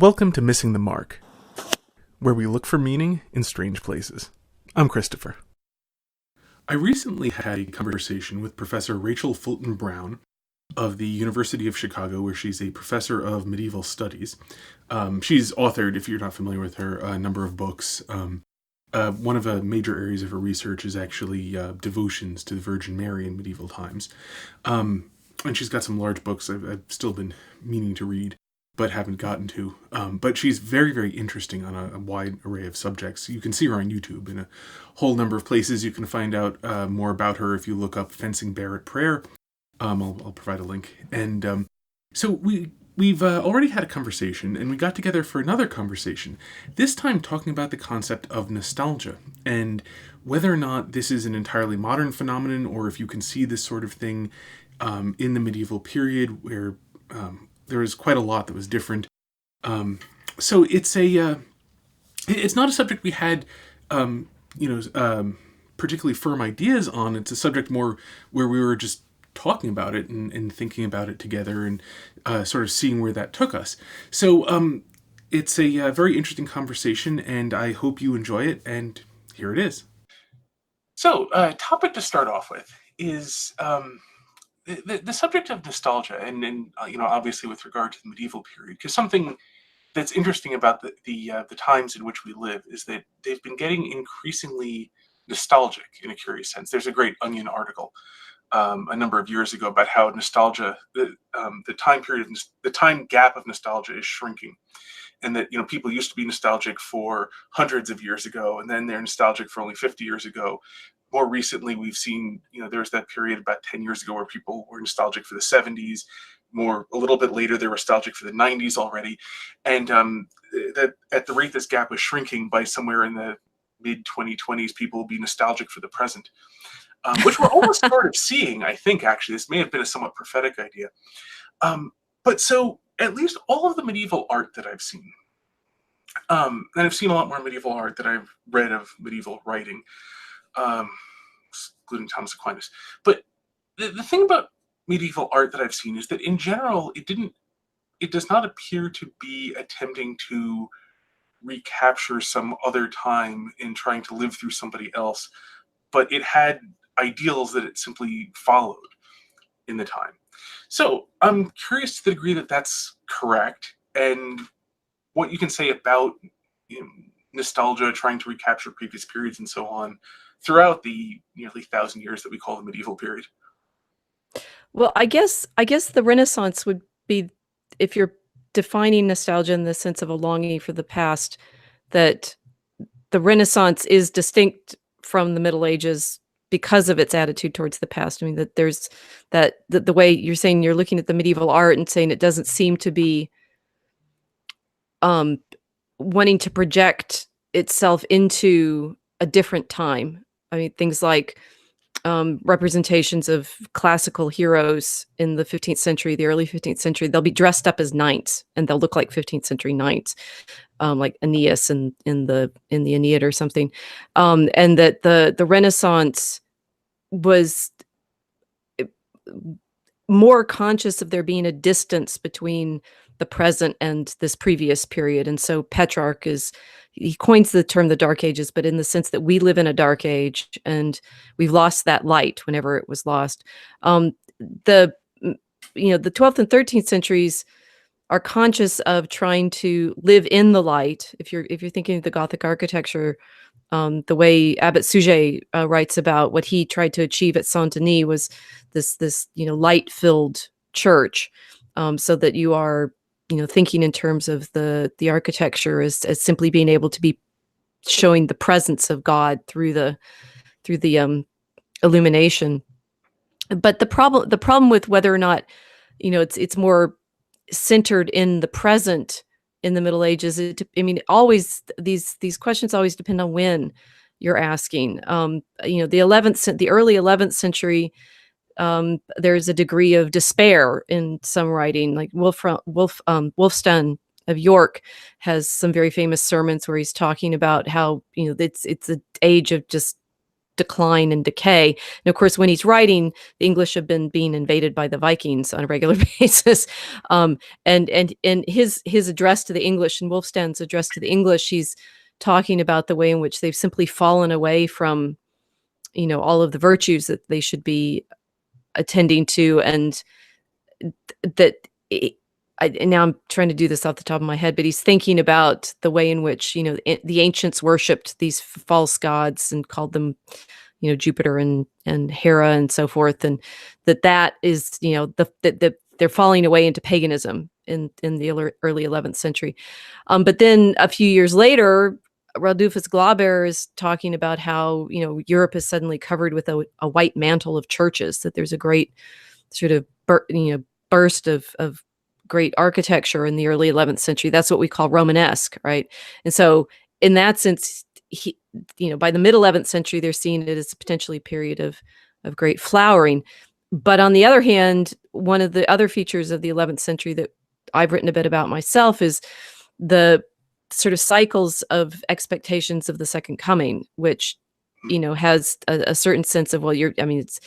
Welcome to Missing the Mark, where we look for meaning in strange places. I'm Christopher. I recently had a conversation with Professor Rachel Fulton Brown of the University of Chicago, where she's a professor of medieval studies. She's authored, if you're not familiar with her, a number of books. One of the major areas of her research is actually devotions to the Virgin Mary in medieval times. And she's got some large books I've still been meaning to read, but haven't gotten to. But she's very, very interesting on a wide array of subjects. You can see her on YouTube in a whole number of places. You can find out more about her if you look up Fencing Barrett Prayer. I'll provide a link. And so we've already had a conversation, and we got together for another conversation, this time talking about the concept of nostalgia, and whether or not this is an entirely modern phenomenon, or if you can see this sort of thing in the medieval period, where there was quite a lot that was different. So it's not a subject we had, particularly firm ideas on. It's a subject more where we were just talking about it and thinking about it together and sort of seeing where that took us. So it's a very interesting conversation, and I hope you enjoy it. And here it is. So, topic to start off with is the subject of nostalgia, and obviously with regard to the medieval period, because something that's interesting about the times in which we live is that they've been getting increasingly nostalgic in a curious sense. There's a great Onion article a number of years ago about how nostalgia, the time gap of nostalgia is shrinking, and that people used to be nostalgic for hundreds of years ago, and then they're nostalgic for only 50 years ago. More recently, we've seen, there's that period about 10 years ago where people were nostalgic for the 70s. A little bit later, they're nostalgic for the 90s already. And that at the rate this gap is shrinking, by somewhere in the mid-2020s, people will be nostalgic for the present, which we're almost sort of seeing, I think, actually. This may have been a somewhat prophetic idea. But so at least all of the medieval art that I've seen, and I've seen a lot more medieval art that I've read of medieval writing, including Thomas Aquinas. But the thing about medieval art that I've seen is that in general, it does not appear to be attempting to recapture some other time in trying to live through somebody else, but it had ideals that it simply followed in the time. So I'm curious to the degree that that's correct, and what you can say about nostalgia, trying to recapture previous periods and so on, throughout the nearly 1,000 years that we call the medieval period. Well, I guess the Renaissance would be, if you're defining nostalgia in the sense of a longing for the past, that the Renaissance is distinct from the Middle Ages because of its attitude towards the past. I mean, that there's the way you're saying, you're looking at the medieval art and saying it doesn't seem to be wanting to project itself into a different time. I mean, things like representations of classical heroes in the 15th century, the early 15th century, they'll be dressed up as knights, and they'll look like 15th century knights, like Aeneas in the Aeneid or something. And that the Renaissance was more conscious of there being a distance between the present and this previous period. And so Petrarch he coins the term the Dark Ages, but in the sense that we live in a dark age and we've lost that light whenever it was lost. The 12th and 13th centuries are conscious of trying to live in the light. If you're thinking of the Gothic architecture, the way Abbot Suger writes about what he tried to achieve at Saint Denis was this light-filled church, so that you are thinking in terms of the architecture as simply being able to be showing the presence of God through the illumination. But the problem with whether or not it's more centered in the present in the Middle Ages, always these questions always depend on when you're asking. The early 11th century, there's a degree of despair in some writing, like Wulfstan of York has some very famous sermons where he's talking about how it's an age of just decline and decay. And of course, when he's writing, the English have been being invaded by the Vikings on a regular basis. And in his address to the English, and Wulfstan's address to the English, he's talking about the way in which they've simply fallen away from, all of the virtues that they should be attending to, and that and now I'm trying to do this off the top of my head, but he's thinking about the way in which, the ancients worshipped these false gods and called them, Jupiter and Hera and so forth, and that is, that they're falling away into paganism in the early 11th century. But then a few years later, Radulfus Glauber is talking about how, Europe is suddenly covered with a white mantle of churches, that there's a great sort of burst of great architecture in the early 11th century. That's what we call Romanesque, right? And so in that sense, by the mid 11th century, they're seeing it as potentially a period of great flowering. But on the other hand, one of the other features of the 11th century that I've written a bit about myself is the sort of cycles of expectations of the second coming, which, has a certain sense of, well, it's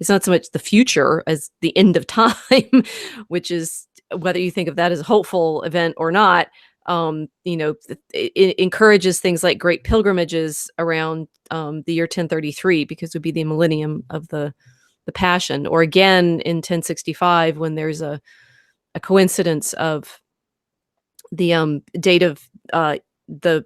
not so much the future as the end of time, which is, whether you think of that as a hopeful event or not, it encourages things like great pilgrimages around the year 1033, because it would be the millennium of the Passion, or again in 1065 when there's a coincidence of the date of the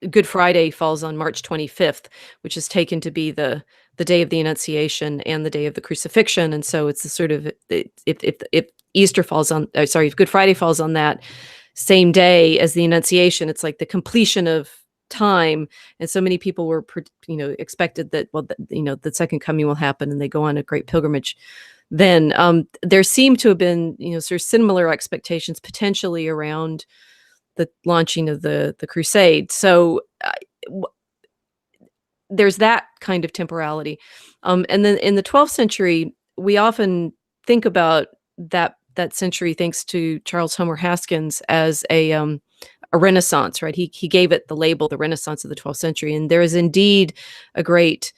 Good Friday falls on March 25th, which is taken to be the day of the Annunciation and the day of the Crucifixion. And so it's the sort of, if Easter falls on, if Good Friday falls on that same day as the Annunciation, it's like the completion of time. And so many people were, expected that, well, the second coming will happen, and they go on a great pilgrimage. Then there seem to have been, sort of similar expectations potentially around the launching of the crusade. So there's that kind of temporality. And then in the 12th century, we often think about that century, thanks to Charles Homer Haskins, as a Renaissance, right? He gave it the label, the Renaissance of the 12th century. And there is indeed a great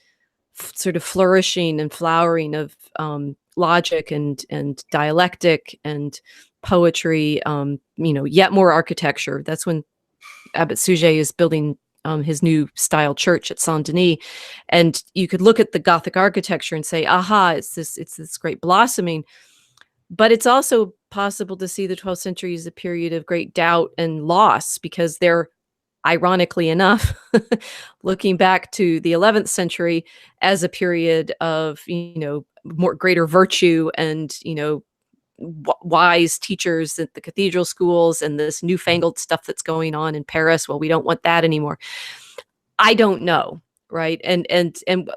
sort of flourishing and flowering of logic and dialectic and poetry, yet more architecture. That's when Abbot Suger is building his new style church at Saint Denis, and you could look at the Gothic architecture and say, "Aha! It's this great blossoming." But it's also possible to see the 12th century as a period of great doubt and loss, because they're, ironically enough, looking back to the 11th century as a period of, more greater virtue and, wise teachers at the cathedral schools, and this newfangled stuff that's going on in Paris. Well, we don't want that anymore. I don't know, right? And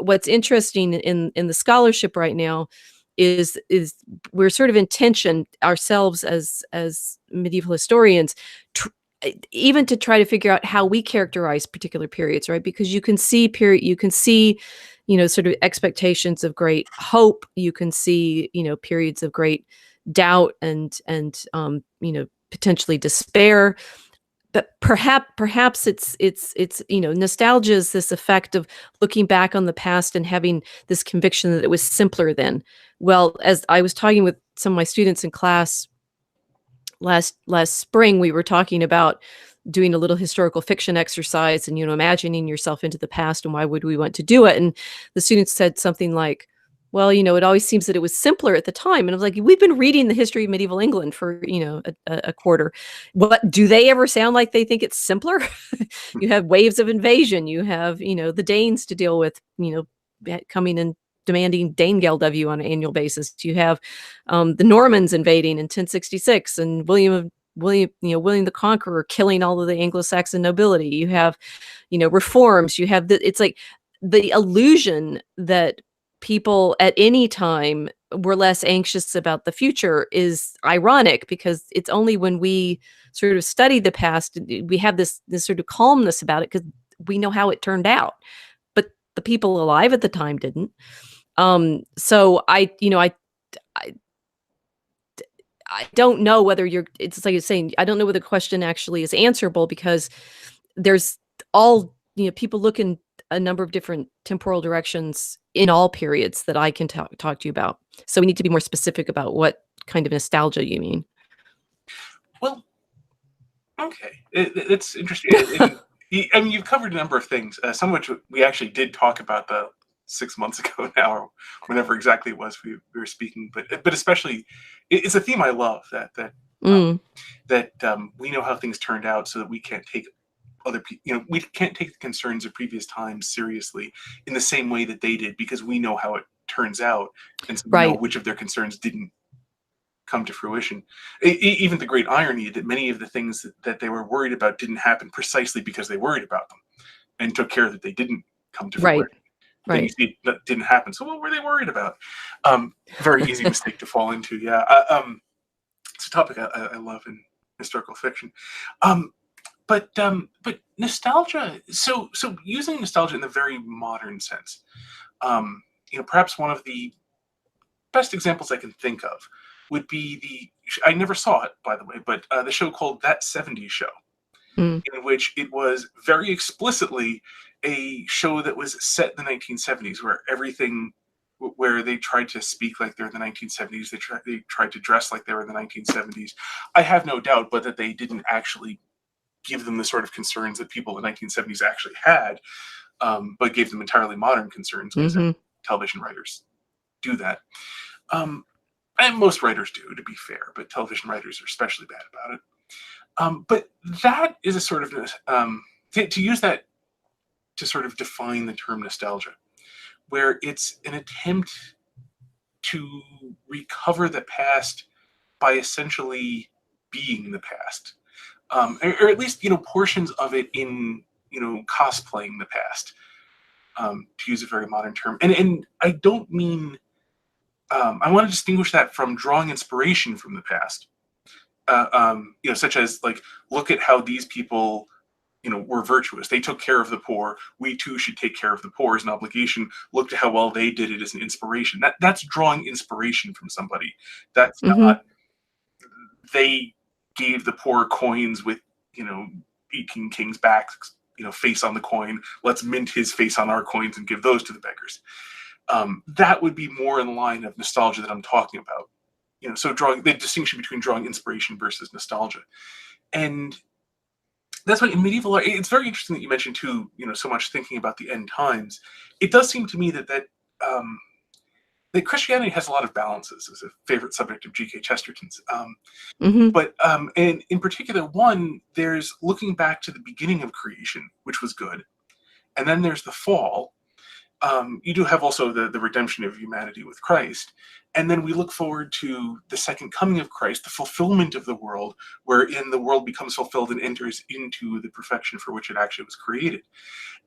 what's interesting in the scholarship right now is we're sort of in tension ourselves as medieval historians, even to try to figure out how we characterize particular periods, right? Because you can see sort of expectations of great hope. You can see, periods of great doubt and potentially despair. But perhaps it's nostalgia is this effect of looking back on the past and having this conviction that it was simpler then. Well, as I was talking with some of my students in class last spring, we were talking about doing a little historical fiction exercise and, imagining yourself into the past, and why would we want to do it? And the students said something like, well, it always seems that it was simpler at the time. And I was like, we've been reading the history of medieval England for, a quarter. What do they ever sound like they think it's simpler? You have waves of invasion. You have, the Danes to deal with, coming and demanding Danegeld of you on an annual basis. You have the Normans invading in 1066, and William the Conqueror killing all of the Anglo-Saxon nobility. You have, reforms. You have it's like the illusion that people at any time were less anxious about the future is ironic, because it's only when we sort of study the past we have this sort of calmness about it, because we know how it turned out, but the people alive at the time didn't. So I don't know whether it's like you're saying, I don't know whether the question actually is answerable, because there's all, people look in a number of different temporal directions in all periods that I can talk to you about. So we need to be more specific about what kind of nostalgia you mean. Well, okay, it's interesting. I mean, you've covered a number of things, some of which we actually did talk about the 6 months ago now, or whenever exactly it was we were speaking. But especially, it's a theme I love, Mm, we know how things turned out, so that we can't take other people. We can't take the concerns of previous times seriously in the same way that they did, because we know how it turns out, and so we know right, which of their concerns didn't come to fruition. Even the great irony that many of the things that they were worried about didn't happen precisely because they worried about them and took care that they didn't come to right, fruition. Then you right. see that didn't happen. So what were they worried about? Very easy mistake to fall into. Yeah, it's a topic I love in historical fiction. Um, but nostalgia. So using nostalgia in the very modern sense. Um, Perhaps one of the best examples I can think of would be I never saw it, by the way, but the show called That 70s Show, Mm, in which it was very explicitly a show that was set in the 1970s, where where they tried to speak like they're in the 1970s, they tried to dress like they were in the 1970s. I have no doubt, but that they didn't actually give them the sort of concerns that people in the 1970s actually had, but gave them entirely modern concerns, because mhm. television writers do that. Um, and most writers do, to be fair, but television writers are especially bad about it. But that is a sort of to use that to sort of define the term nostalgia, where it's an attempt to recover the past by essentially being the past, or at least portions of it in cosplaying the past, to use a very modern term. And I don't mean I want to distinguish that from drawing inspiration from the past, such as, like, look at how these people, were virtuous. They took care of the poor. We too should take care of the poor as an obligation. Look at how well they did it as an inspiration. That's drawing inspiration from somebody. That's Mhm. not, they gave the poor coins with, you know, 18 kings back, face on the coin. Let's mint his face on our coins and give those to the beggars. That would be more in line of nostalgia that I'm talking about. So drawing the distinction between drawing inspiration versus nostalgia. And that's why in medieval art, it's very interesting that you mentioned too, so much thinking about the end times. It does seem to me um, that Christianity has a lot of balances, as a favorite subject of G.K. Chesterton's. Mhm. And in particular, one, there's looking back to the beginning of creation, which was good, and then there's the fall. You do have also the redemption of humanity with Christ. And then we look forward to the second coming of Christ, the fulfillment of the world, wherein the world becomes fulfilled and enters into the perfection for which it actually was created.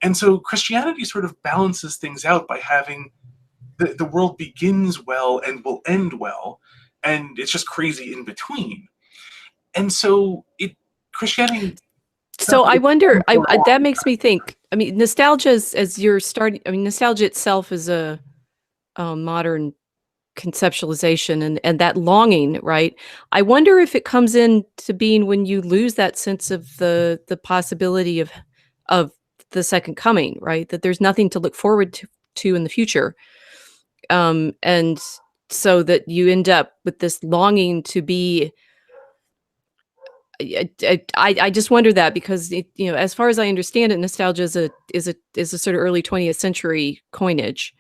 And so Christianity sort of balances things out by having the world begins well and will end well, and it's just crazy in between. And so Christianity So I wonder, more that makes me think. I mean, nostalgia is, as you're starting. I mean, nostalgia itself is a modern conceptualization, and that longing, right? I wonder if it comes into being when you lose that sense of the possibility of the second coming, right? That there's nothing to look forward to in the future, and so that you end up with this longing to be. I just wonder that because as far as I understand it, nostalgia is a sort of early 20th century coinage,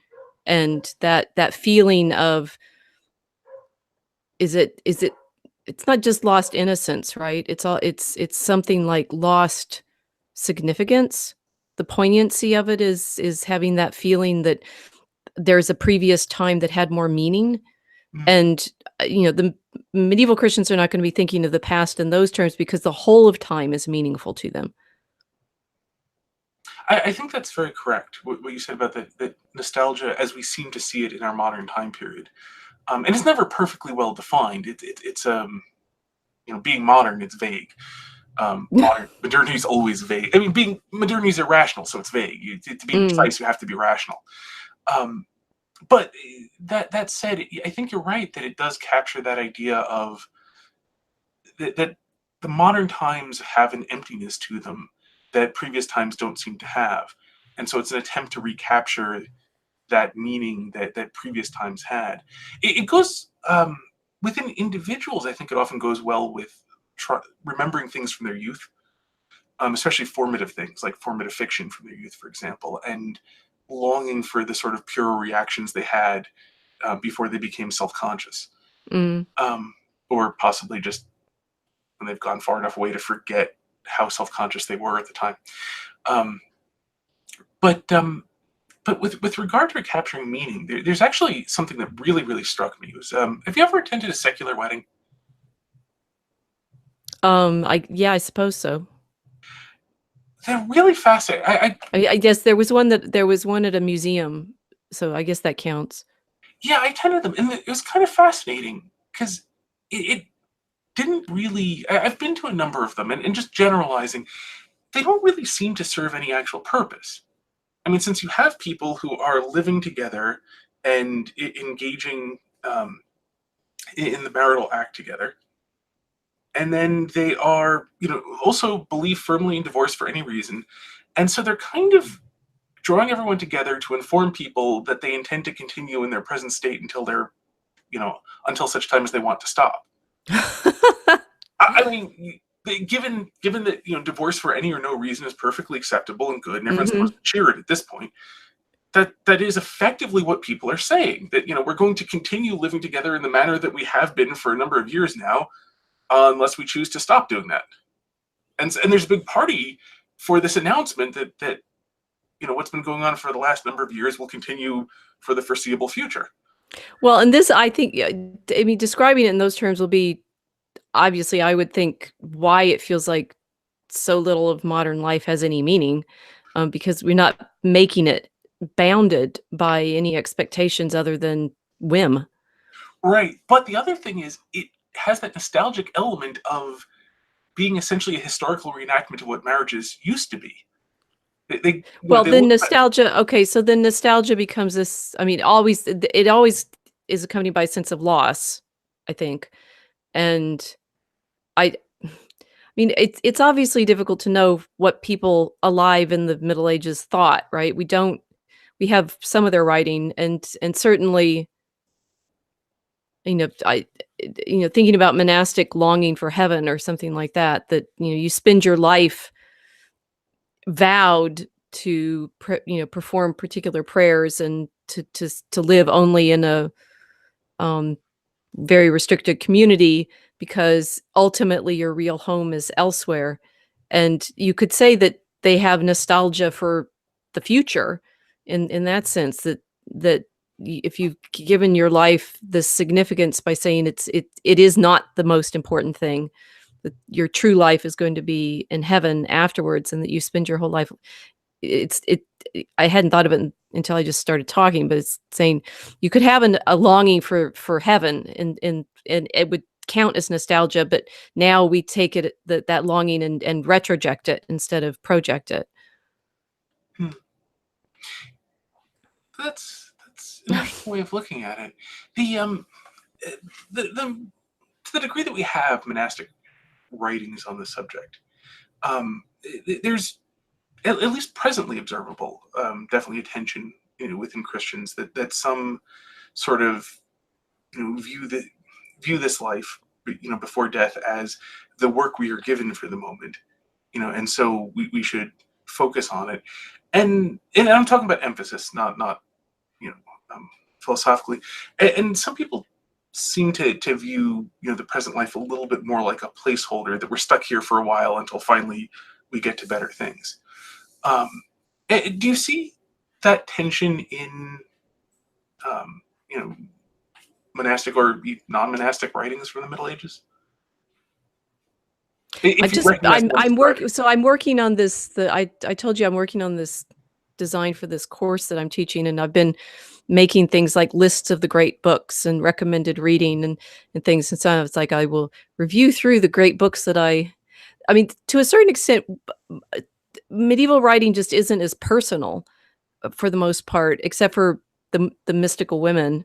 and that feeling of is it it's not just lost innocence, right? It's something like lost significance. The poignancy of it is having that feeling that there's a previous time that had more meaning. And the medieval Christians are not going to be thinking of the past in those terms because the whole of time is meaningful to them. I think that's very correct. What you said about the nostalgia, as we seem to see it in our modern time period, and it's never perfectly well defined. It's being modern, it's vague. Modernity is always vague. I mean, being modernity is irrational, so it's vague. To be Mm, precise, you have to be rational. Um, but that said, I think you're right that it does capture that idea of that the modern times have an emptiness to them that previous times don't seem to have. and so it's an attempt to recapture that meaning that previous times had. It goes within individuals. I think it often goes well with remembering things from their youth, especially formative things like formative fiction from their youth, for example, and longing for the sort of pure reactions they had before they became self-conscious, Mm. um, or possibly just when they've gone far enough away to forget how self-conscious they were at the time. Um, but with regard to recapturing meaning, there's actually something that really struck me. Was have you ever attended a secular wedding? Yeah, I suppose so. They're really fascinating. I guess there was one at a museum, so I guess that counts. Yeah, I attended them, and it was kind of fascinating because it didn't really. I've been to a number of them, and just generalizing, they don't really seem to serve any actual purpose. I mean, since you have people who are living together and engaging in the marital act together, and then they are, also believe firmly in divorce for any reason, and so they're kind of drawing everyone together to inform people that they intend to continue in their present state until until such time as they want to stop. I mean, given that divorce for any or no reason is perfectly acceptable and good, and everyone's Mhm. supposed to cheer it at this point, that is effectively what people are saying. That we're going to continue living together in the manner that we have been for a number of years now, unless we choose to stop doing that. And there's a big party for this announcement that what's been going on for the last number of years will continue for the foreseeable future. Well, and this, I think, I mean, describing it in those terms will be obviously, I would think, why it feels like so little of modern life has any meaning, because we're not making it bounded by any expectations other than whim. Right. But the other thing is, it has that nostalgic element of being essentially a historical reenactment of what marriages used to be. Well, They then look back. nostalgia, okay, so then nostalgia becomes this, I mean, always it always is accompanied by a sense of loss, I think. And I mean, it's obviously difficult to know what people alive in the Middle Ages thought, right? We have some of their writing, and certainly, you know, I thinking about monastic longing for heaven or something like that, you spend your life vowed to perform particular prayers and to live only in a um very restricted community because ultimately your real home is elsewhere. And you could say that they have nostalgia for the future in that sense, that if you've given your life this significance by saying it is not the most important thing, that your true life is going to be in heaven afterwards, and that you spend your whole life, it's it I hadn't thought of it until I just started talking, but it's saying you could have a longing for heaven, and it would count as nostalgia, but now we take that longing and retroject it instead of project it. Hmm, that's an interesting way of looking at it. The uh, the to the degree that we have monastic writings on the subject, there's at least presently observable, definitely a tension within Christians that some sort of view this life before death as the work we are given for the moment, and so we should focus on it. And I'm talking about emphasis, not you know philosophically. And some people seem to view the present life a little bit more like a placeholder, that we're stuck here for a while until finally we get to better things. um, do you see that tension in um, you know monastic or non-monastic writings from the Middle Ages? If you recognize what I'm describing. I'm working on this. I told you I'm working on this design for this course that I'm teaching, and I've been making things like lists of the great books and recommended reading and things. And so it's like I will review through the great books that I mean, to a certain extent, medieval writing just isn't as personal, for the most part, except for the mystical women,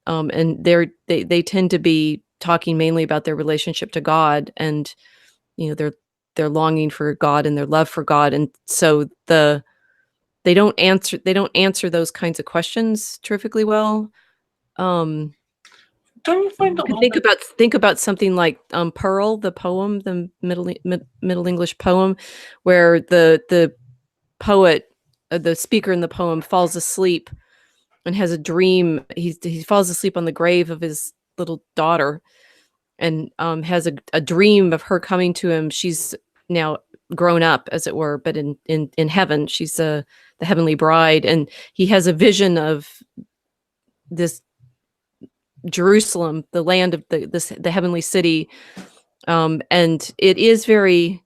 and they tend to be talking mainly about their relationship to God, and their longing for God and their love for God, and so they don't answer those kinds of questions terrifically well. Um, Don't you find a you can little bit? think about something like Pearl, the poem, the Middle English poem, where the poet, the speaker in the poem, falls asleep and has a dream. He falls asleep on the grave of his little daughter, and has a dream of her coming to him. She's now grown up, as it were, but in heaven, she's the heavenly bride, and he has a vision of this Jerusalem, the land of the heavenly city, and it is very.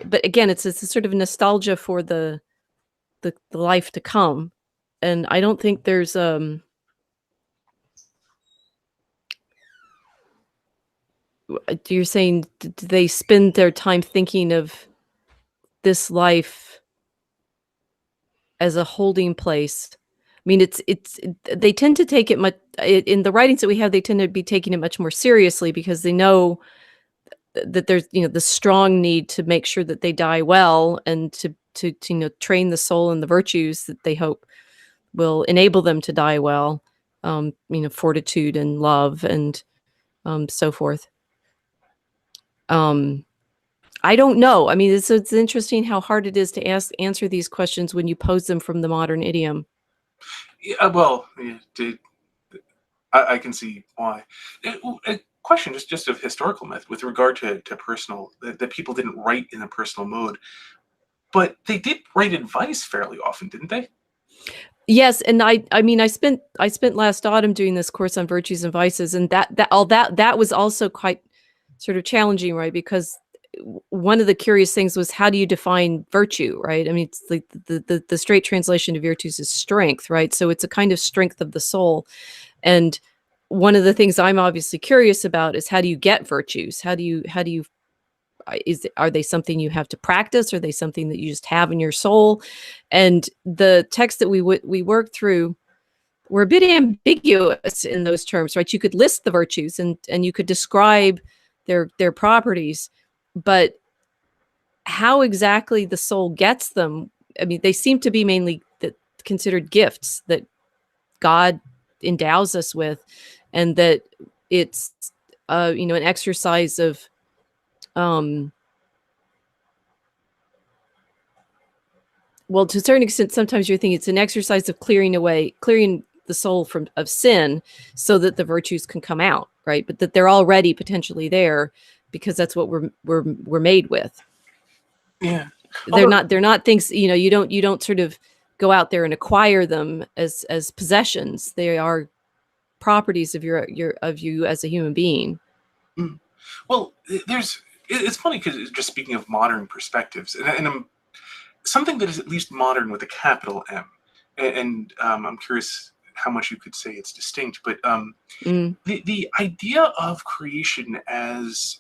But again, it's a sort of nostalgia for the life to come, and I don't think there's you're saying, do they spend their time thinking of this life as a holding place? I mean, they tend to take it much in the writings that we have. They tend to be taking it much more seriously because they know that there's the strong need to make sure that they die well, and to train the soul in the virtues that they hope will enable them to die well. Fortitude and love and so forth. Um, I don't know. I mean, it's interesting how hard it is to answer these questions when you pose them from the modern idiom. Yeah, well, yeah, I can see why. A question, just of historical myth with regard to personal, that people didn't write in a personal mode, but they did write advice fairly often, didn't they? Yes, and I mean, I spent last autumn doing this course on virtues and vices, and that was also quite sort of challenging, right? Because one of the curious things was, how do you define virtue, right? I mean, it's like the straight translation of virtues is strength, right? So it's a kind of strength of the soul. And one of the things I'm obviously curious about is, how do you get virtues? How do you are they something you have to practice? Are they something that you just have in your soul? And the text that we worked through were a bit ambiguous in those terms, right? You could list the virtues, and you could describe their properties, but how exactly the soul gets them, I mean, they seem to be mainly considered gifts that God endows us with, and that it's an exercise of um well, to a certain extent, sometimes you're thinking it's an exercise of clearing the soul from of sin, so that the virtues can come out, right? But that they're already potentially there, because that's what we're made with. Yeah. They're Although, not things, you don't sort of go out there and acquire them as possessions. They are properties of you as a human being. mm, well, it's funny because, just speaking of modern perspectives, and something that is at least modern with a capital M, and I'm curious how much you could say it's distinct, but Mm, the idea of creation as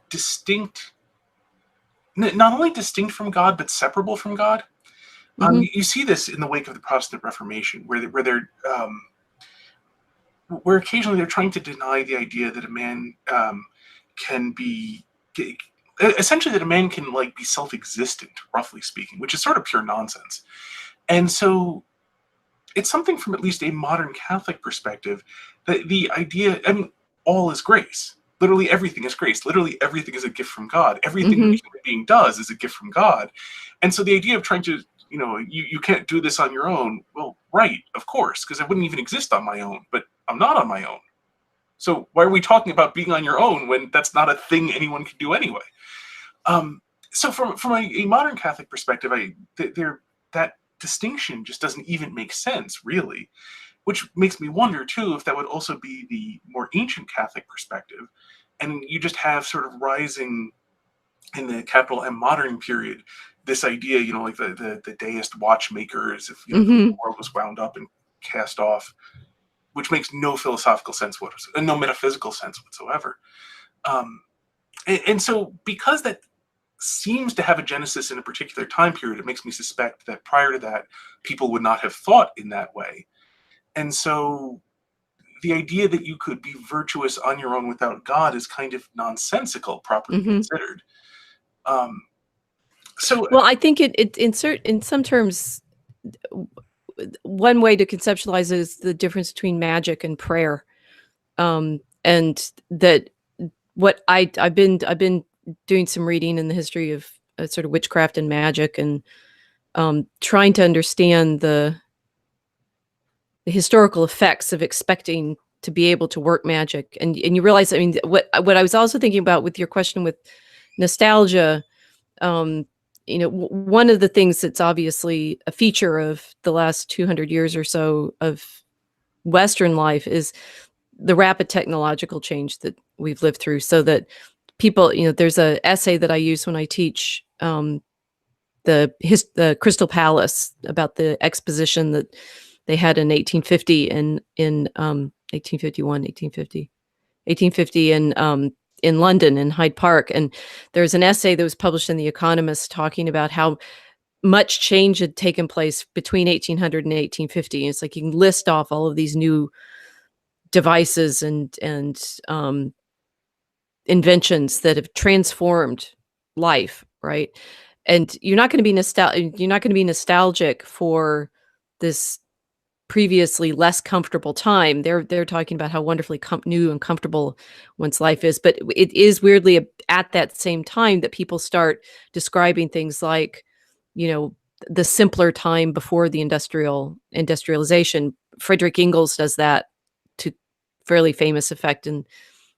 distinct, not only distinct from God, but separable from God. hmm You see this in the wake of the Protestant Reformation, where occasionally they're trying to deny the idea that a man can be essentially, that a man can, like, be self-existent, roughly speaking, which is sort of pure nonsense. And so it's something from at least a modern Catholic perspective, that the idea, I mean, all is grace. Literally everything is grace. Literally everything is a gift from God. Everything that a hmm human being does is a gift from God. And so the idea of trying to, you can't do this on your own. Well, right, of course, because I wouldn't even exist on my own, but I'm not on my own. So why are we talking about being on your own when that's not a thing anyone can do anyway? Um, so from a modern Catholic perspective, that distinction just doesn't even make sense, really. Which makes me wonder too if that would also be the more ancient Catholic perspective, and you just have sort of rising in the capital M modern period this idea, like the deist watchmakers, if the hmm world was wound up and cast off, which makes no philosophical sense whatsoever, and no metaphysical sense whatsoever. Um, and so, because that seems to have a genesis in a particular time period, it makes me suspect that prior to that, people would not have thought in that way. And so, the idea that you could be virtuous on your own without God is kind of nonsensical, properly hmm considered. Um, so, Well, I think in some terms, one way to conceptualize it is the difference between magic and prayer. And that what I've been doing some reading in the history of sort of witchcraft and magic, and trying to understand the historical effects of expecting to be able to work magic. And you realize, I mean, what I was also thinking about with your question with nostalgia, um, one of the things that's obviously a feature of the last 200 years or so of Western life is the rapid technological change that we've lived through. So that people, there's a essay that I use when I teach the Crystal Palace, about the exposition that they had in 1850 and in 1851, 1850 in London, in Hyde Park. And there's an essay that was published in The Economist talking about how much change had taken place between 1800 and 1850. And it's like you can list off all of these new devices and inventions that have transformed life, right? And you're not going to be nostalgic for this previously less comfortable time. They're talking about how wonderfully new and comfortable one's life is, but it is weirdly at that same time that people start describing things like, you know, the simpler time before the industrialization. Frederick Ingalls does that to fairly famous effect in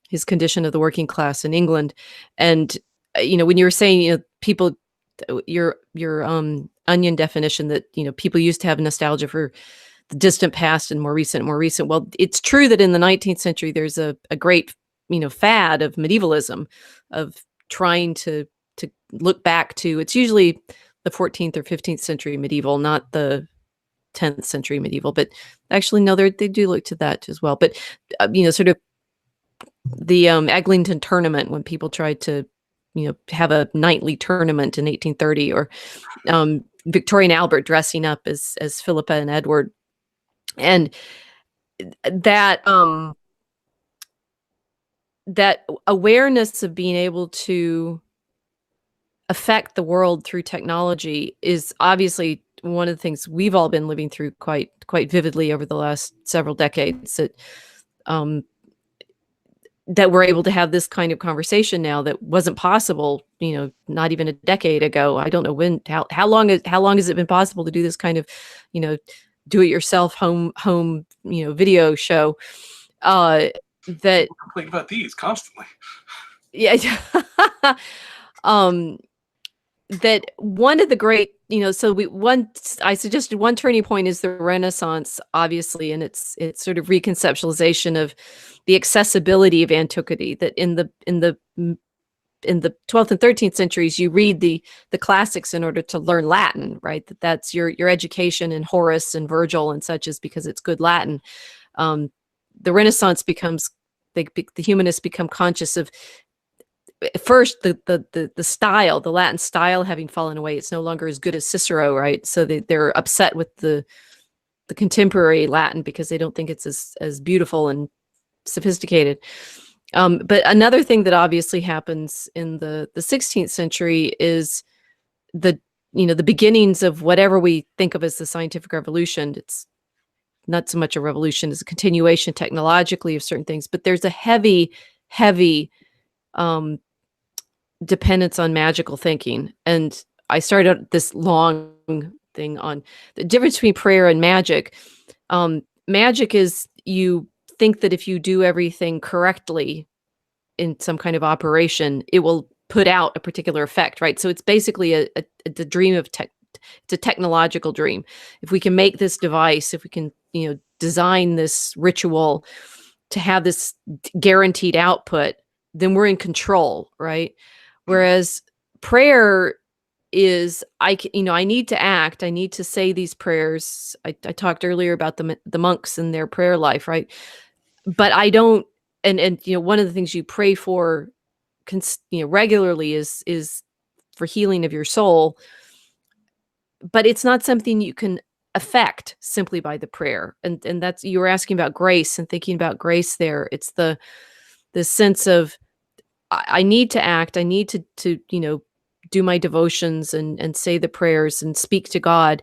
his Condition of the Working Class in England. And when you were saying, people, your onion definition that people used to have nostalgia for the distant past and more recent. Well, it's true that in the 19th century, there's a great, fad of medievalism, of trying to look back to, it's usually the 14th or 15th century medieval, not the 10th century medieval, but actually, no, they do look to that as well. But, sort of the Eglinton tournament, when people tried to, have a nightly tournament in 1830, or Victoria and Albert dressing up as Philippa and Edward. And that awareness of being able to affect the world through technology is obviously one of the things we've all been living through quite vividly over the last several decades. That we're able to have this kind of conversation now that wasn't possible, not even a decade ago. I don't know how long has it been possible to do this kind of, do it yourself home, video show. That People complain about these constantly. Yeah. That one of the great, I suggested one turning point is the Renaissance, obviously, and it's sort of reconceptualization of the accessibility of antiquity. That in the 12th and 13th centuries, you read the classics in order to learn Latin, right? That's your education in Horace and Virgil and such, is because it's good Latin. The Renaissance becomes, the humanists become conscious of, first, the style, the Latin style having fallen away. It's no longer as good as Cicero, right? So they're upset with the contemporary Latin because they don't think it's as beautiful and sophisticated. But another thing that obviously happens in the 16th century is the beginnings of whatever we think of as the scientific revolution. It's not so much a revolution as a continuation technologically of certain things, but there's a heavy dependence on magical thinking. And I started out this long thing on the difference between prayer and magic. Magic is, you think that if you do everything correctly in some kind of operation, it will put out a particular effect, right? So it's basically the dream of tech. It's a technological dream. If we can make this device, if we can, design this ritual to have this guaranteed output, then we're in control, right? Whereas prayer is, I need to act. I need to say these prayers. I talked earlier about the monks and their prayer life, right? But I don't, and one of the things you pray for, regularly is for healing of your soul. But it's not something you can affect simply by the prayer. And that's, you were asking about grace and thinking about grace there. It's the sense of, I need to act. I need to do my devotions and say the prayers and speak to God.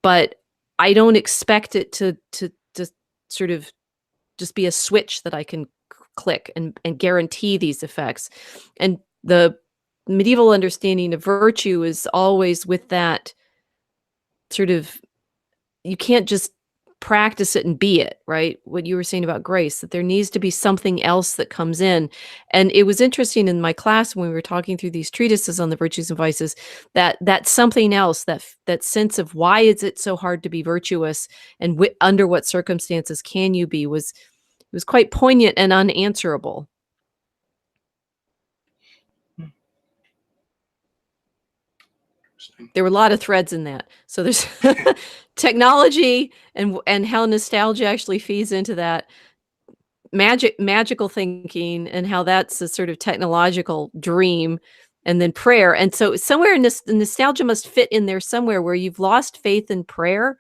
but I don't expect it to sort of just be a switch that I can click and guarantee these effects. And the medieval understanding of virtue is always with that sort of, you can't just practice it and be it, right? What you were saying about grace, that there needs to be something else that comes in. And it was interesting in my class when we were talking through these treatises on the virtues and vices, that something else, that sense of why is it so hard to be virtuous, and under what circumstances can you be, was quite poignant and unanswerable. Interesting. There were a lot of threads in that. So there's technology and how nostalgia actually feeds into that, magical thinking, and how that's a sort of technological dream, and then prayer. And so somewhere in this, the nostalgia must fit in there somewhere, where you've lost faith in prayer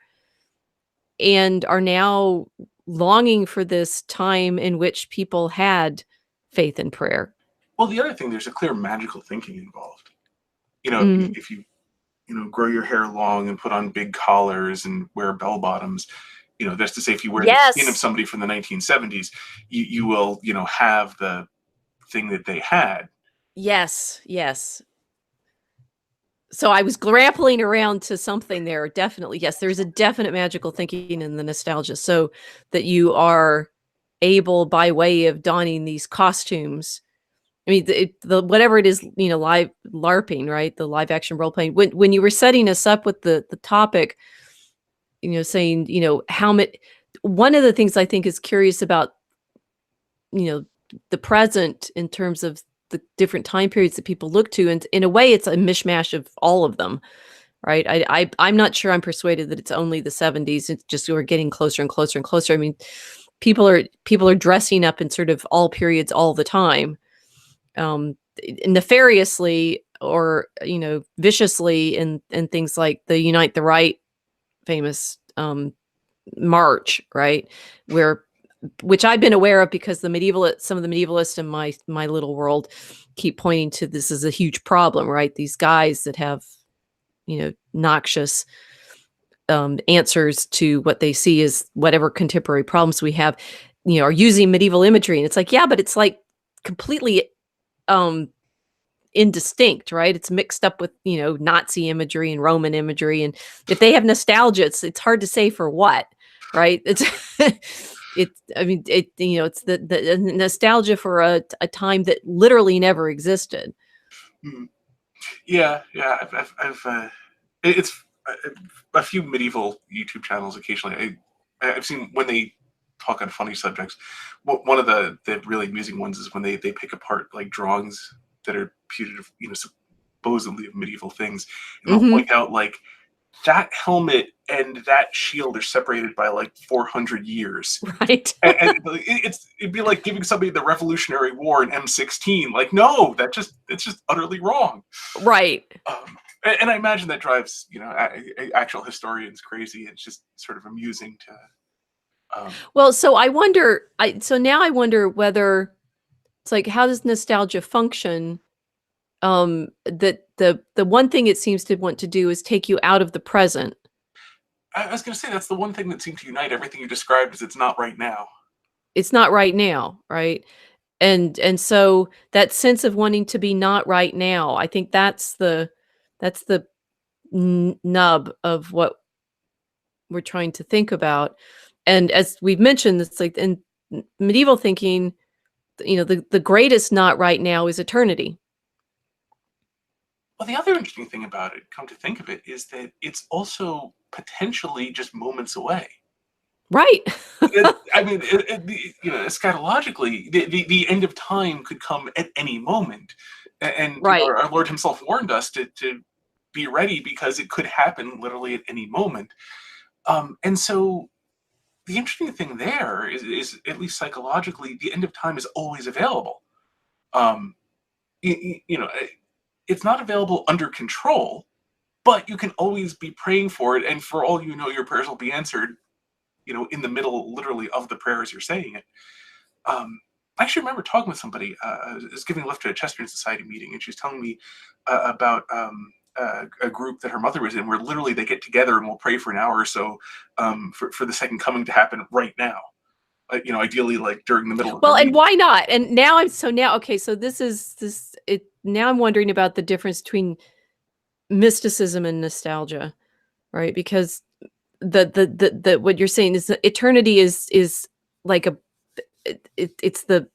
and are now longing for this time in which people had faith in prayer. Well, the other thing, there's a clear magical thinking involved. Mm. If you grow your hair long and put on big collars and wear bell bottoms, that's to say, if you wear the skin of Yes. somebody from the 1970s, you will, have the thing that they had. Yes. Yes. So I was grappling around to something there. Definitely. Yes, there's a definite magical thinking in the nostalgia. So that you are able, by way of donning these costumes. I mean, the whatever it is, live LARPing, right? The live action role playing. When you were setting us up with the topic, saying, how many, one of the things I think is curious about, you know, the present in terms of the different time periods that people look to, and in a way, it's a mishmash of all of them, right? I'm not sure I'm persuaded that it's only the 70s. It's just we're getting closer and closer and closer. I mean, people are dressing up in sort of all periods all the time, um, nefariously or viciously, and things like the Unite the Right famous march, right? Where which I've been aware of because some of the medievalists in my little world keep pointing to this as a huge problem, right? These guys that have noxious answers to what they see as whatever contemporary problems we have, are using medieval imagery, and it's like, yeah, but it's like completely um indistinct, right? It's mixed up with Nazi imagery and Roman imagery, and if they have nostalgia, it's hard to say for what, right? It's it's I mean it it's the nostalgia for a time that literally never existed. Hmm. Yeah, yeah. It's a few medieval YouTube channels occasionally. I've seen when they talk on funny subjects. One of the really amusing ones is when they pick apart like drawings that are putative, supposedly of medieval things, and they'll Hmm. point out like that helmet and that shield are separated by like 400 years. Right. And it'd be like giving somebody the Revolutionary War in M16. Like, no, it's just utterly wrong. Right. And I imagine that drives actual historians crazy. It's just sort of amusing to. Well, so now I wonder whether it's like, how does nostalgia function? That the one thing it seems to want to do is take you out of the present. I was going to say that's the one thing that seemed to unite everything you described is it's not right now. It's not right now, right? And so that sense of wanting to be not right now, I think that's the nub of what we're trying to think about. And as we've mentioned, it's like in medieval thinking, the greatest not right now is eternity. Well, the other interesting thing about it, come to think of it, is that it's also potentially just moments away. Right. I mean, eschatologically, the end of time could come at any moment, and Right. our Lord Himself warned us to be ready because it could happen literally at any moment. And so, the interesting thing there is at least psychologically, the end of time is always available. Um, it's not available under control, but you can always be praying for it, and for all you know, your prayers will be answered. In the middle, literally, of the prayer as you're saying it. I actually remember talking with somebody. I was giving a lift to a Chesterton Society meeting, and she was telling me about. a group that her mother was in, where literally they get together and will pray for an hour or so, for the second coming to happen right now. Ideally, like during the middle of their Well, and meeting. why not? And now okay, so now I'm wondering about the difference between mysticism and nostalgia, right? Because the what you're saying is that eternity is like it's the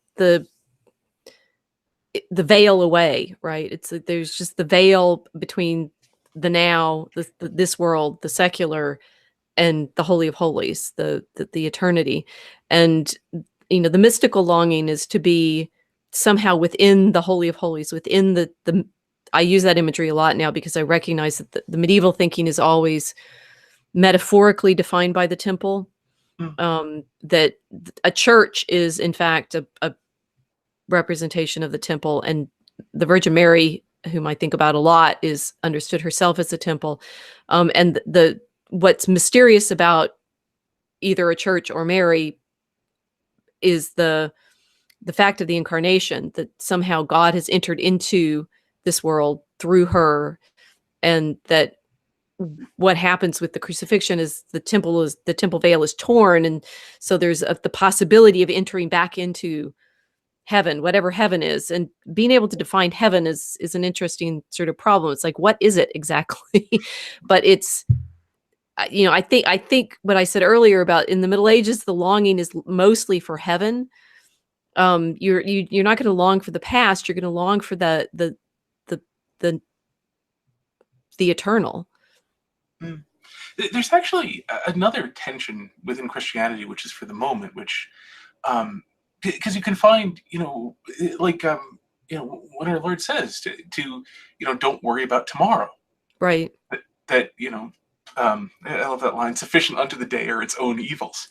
veil away, right? It's like there's just the veil between the now, this world, the secular, and the holy of holies, the eternity. And the mystical longing is to be somehow within the holy of holies, within the I use that imagery a lot now because I recognize that the medieval thinking is always metaphorically defined by the temple. Mm, That a church is in fact a representation of the temple, and the Virgin Mary, whom I think about a lot, is understood herself as a temple. And the what's mysterious about either a church or Mary is the fact of the incarnation, that somehow God has entered into this world through her, and that what happens with the crucifixion is the temple veil is torn, and so there's the possibility of entering back into heaven, whatever heaven is. And being able to define heaven is an interesting sort of problem. It's like, what is it exactly? But it's I think what I said earlier about in the Middle Ages, the longing is mostly for heaven. You're not going to long for the past. You're going to long for the the the eternal. mm. There's actually another tension within Christianity, which is for the moment, which because you can find, like what our Lord says to don't worry about tomorrow. Right. That I love that line: "Sufficient unto the day are its own evils."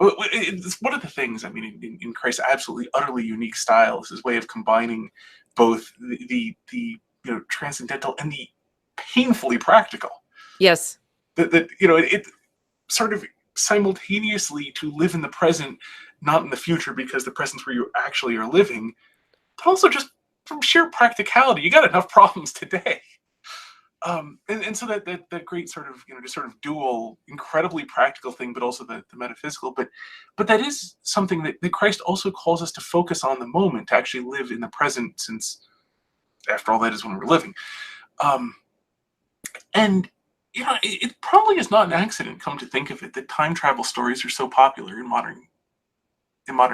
It's one of the things, I mean, in Christ's absolutely utterly unique style is his way of combining both the transcendental and the painfully practical. Yes. It sort of simultaneously to live in the present, not in the future, because the present's where you actually are living, but also just from sheer practicality, you got enough problems today. And so that great sort of just sort of dual, incredibly practical thing, but also the metaphysical. But that is something that Christ also calls us to focus on the moment, to actually live in the present, since after all, that is when we're living. Um, and it probably is not an accident, come to think of it, that time travel stories are so popular in modern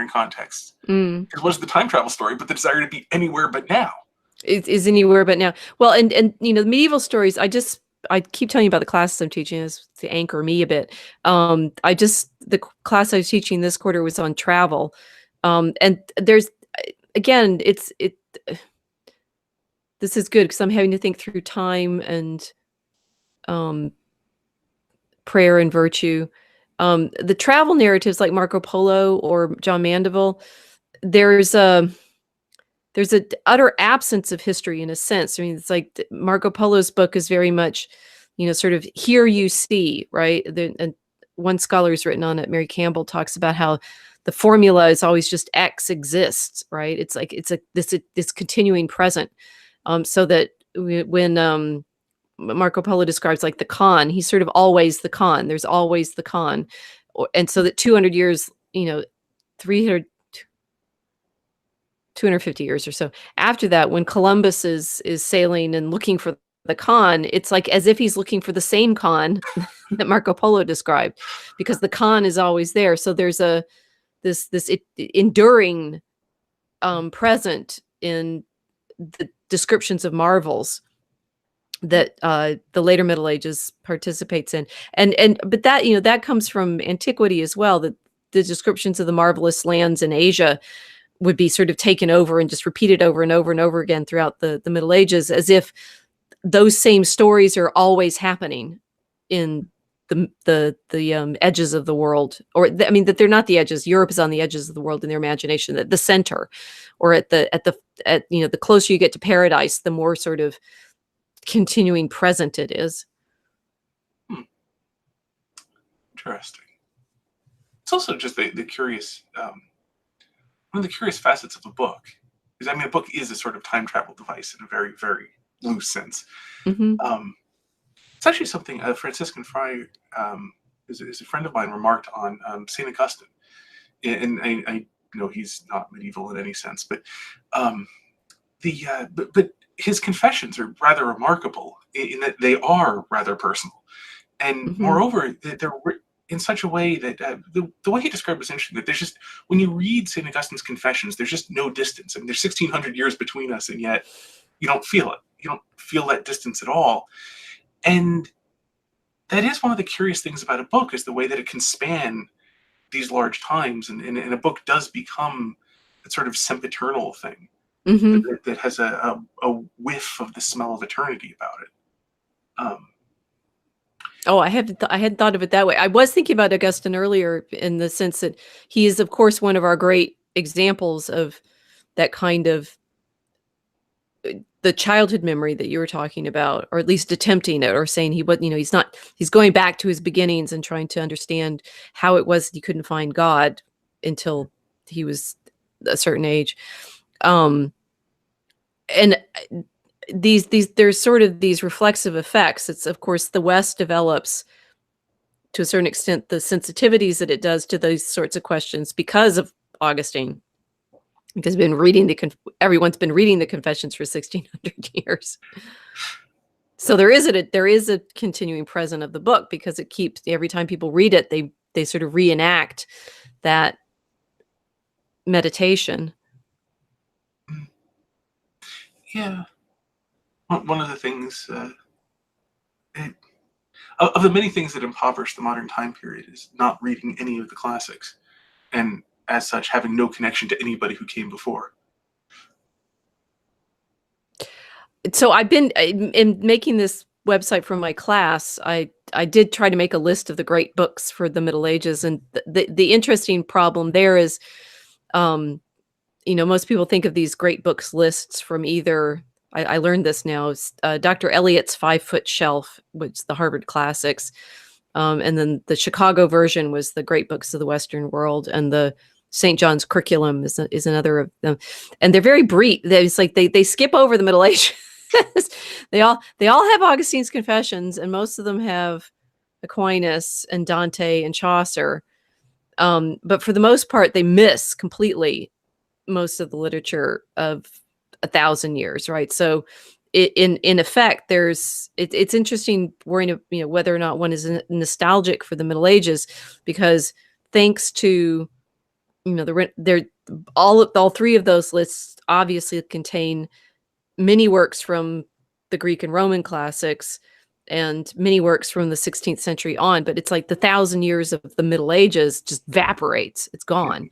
contexts. Mm. It was the time travel story, but the desire to be anywhere but now. Is anywhere but now. Well, and the medieval stories, I keep telling you about the classes I'm teaching is to anchor me a bit. The class I was teaching this quarter was on travel. And there's again, this is good because I'm having to think through time and um prayer and virtue. The travel narratives like Marco Polo or John Mandeville, there's a utter absence of history in a sense. I mean, it's like Marco Polo's book is very much, sort of here you see, right? And one scholar who's written on it, Mary Campbell, talks about how the formula is always just X exists, right? It's like this continuing present. So that when Marco Polo describes like the Khan, he's sort of always the Khan. There's always the Khan, and so that 200 years, 300 250 years or so after that, when Columbus is sailing and looking for the Khan, it's like as if he's looking for the same Khan that Marco Polo described, because the Khan is always there. So there's enduring present in the descriptions of marvels that the later Middle Ages participates in, and but that comes from antiquity as well. That the descriptions of the marvelous lands in Asia would be sort of taken over and just repeated over and over and over again throughout the Middle Ages, as if those same stories are always happening in the edges of the world, or I mean that they're not the edges. Europe is on the edges of the world in their imagination, at the center, or at the closer you get to paradise, the more sort of continuing present it is. Hmm, interesting. It's also just the curious one of the curious facets of a book is, I mean, a book is a sort of time travel device in a very, very loose sense. Hmm. Um, it's actually something a Franciscan friar, is a friend of mine, remarked on Saint Augustine, and I know he's not medieval in any sense, but um, but his confessions are rather remarkable in that they are rather personal, and Hmm. moreover, they're in such a way that the way he described it was interesting. That there's just, when you read Saint Augustine's confessions, there's just no distance. I mean, there's 1,600 years between us, and yet you don't feel it. You don't feel that distance at all, and that is one of the curious things about a book, is the way that it can span these large times, and a book does become a sort of sempiternal thing Hmm. that has a whiff of the smell of eternity about it. Um, Oh, I hadn't thought of it that way. I was thinking about Augustine earlier in the sense that he is, of course, one of our great examples of that kind of the childhood memory that you were talking about, or at least attempting it, or saying he, what, he's going back to his beginnings and trying to understand how it was he couldn't find God until he was a certain age. Um, and these there's sort of these reflexive effects. It's, of course, the West develops to a certain extent the sensitivities that it does to those sorts of questions because of Augustine, because everyone's been reading the Confessions for 1,600 years. So there is a continuing present of the book, because it keeps, every time people read it, they sort of reenact that meditation. yeah, one of the things, it, of the many things that impoverish the modern time period, is not reading any of the classics, and as such having no connection to anybody who came before. So I've been in making this website for my class. I did try to make a list of the great books for the Middle Ages, and the interesting problem there is, um, most people think of these great books lists from either. I learned this now. Dr. Eliot's 5 Foot Shelf, which is the Harvard Classics, and then the Chicago version was the Great Books of the Western World, and the St. John's Curriculum is another of them, and they're very brief. It's like they skip over the Middle Ages. They all have Augustine's Confessions, and most of them have Aquinas and Dante and Chaucer. But for the most part, they miss completely most of the literature of 1,000 years, right? So, in effect, it's interesting worrying, whether or not one is nostalgic for the Middle Ages, because thanks to, all three of those lists obviously contain many works from the Greek and Roman classics and many works from the 16th century on, but it's like the 1,000 years of the Middle Ages just evaporates. It's gone.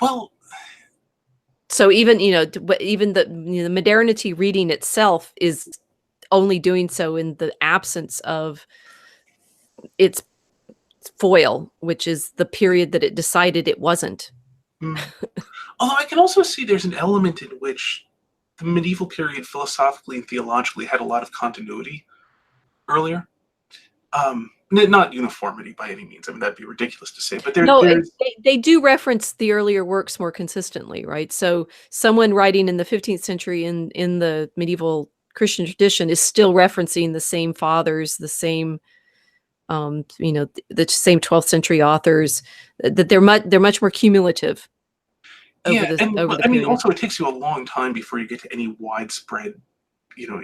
Well, So even, even the modernity reading itself is only doing so in the absence of its foil, which is the period that it decided it wasn't. mm, although I can also see there's an element in which the medieval period philosophically and theologically had a lot of continuity earlier. Not uniformity by any means. I mean, that'd be ridiculous to say, but No, there's they do reference the earlier works more consistently, right? So someone writing in the 15th century in the medieval Christian tradition is still referencing the same fathers, the same, the same 12th century authors. That they're much more cumulative yeah, and over the I mean, period. also it takes you a long time before you get to any widespread,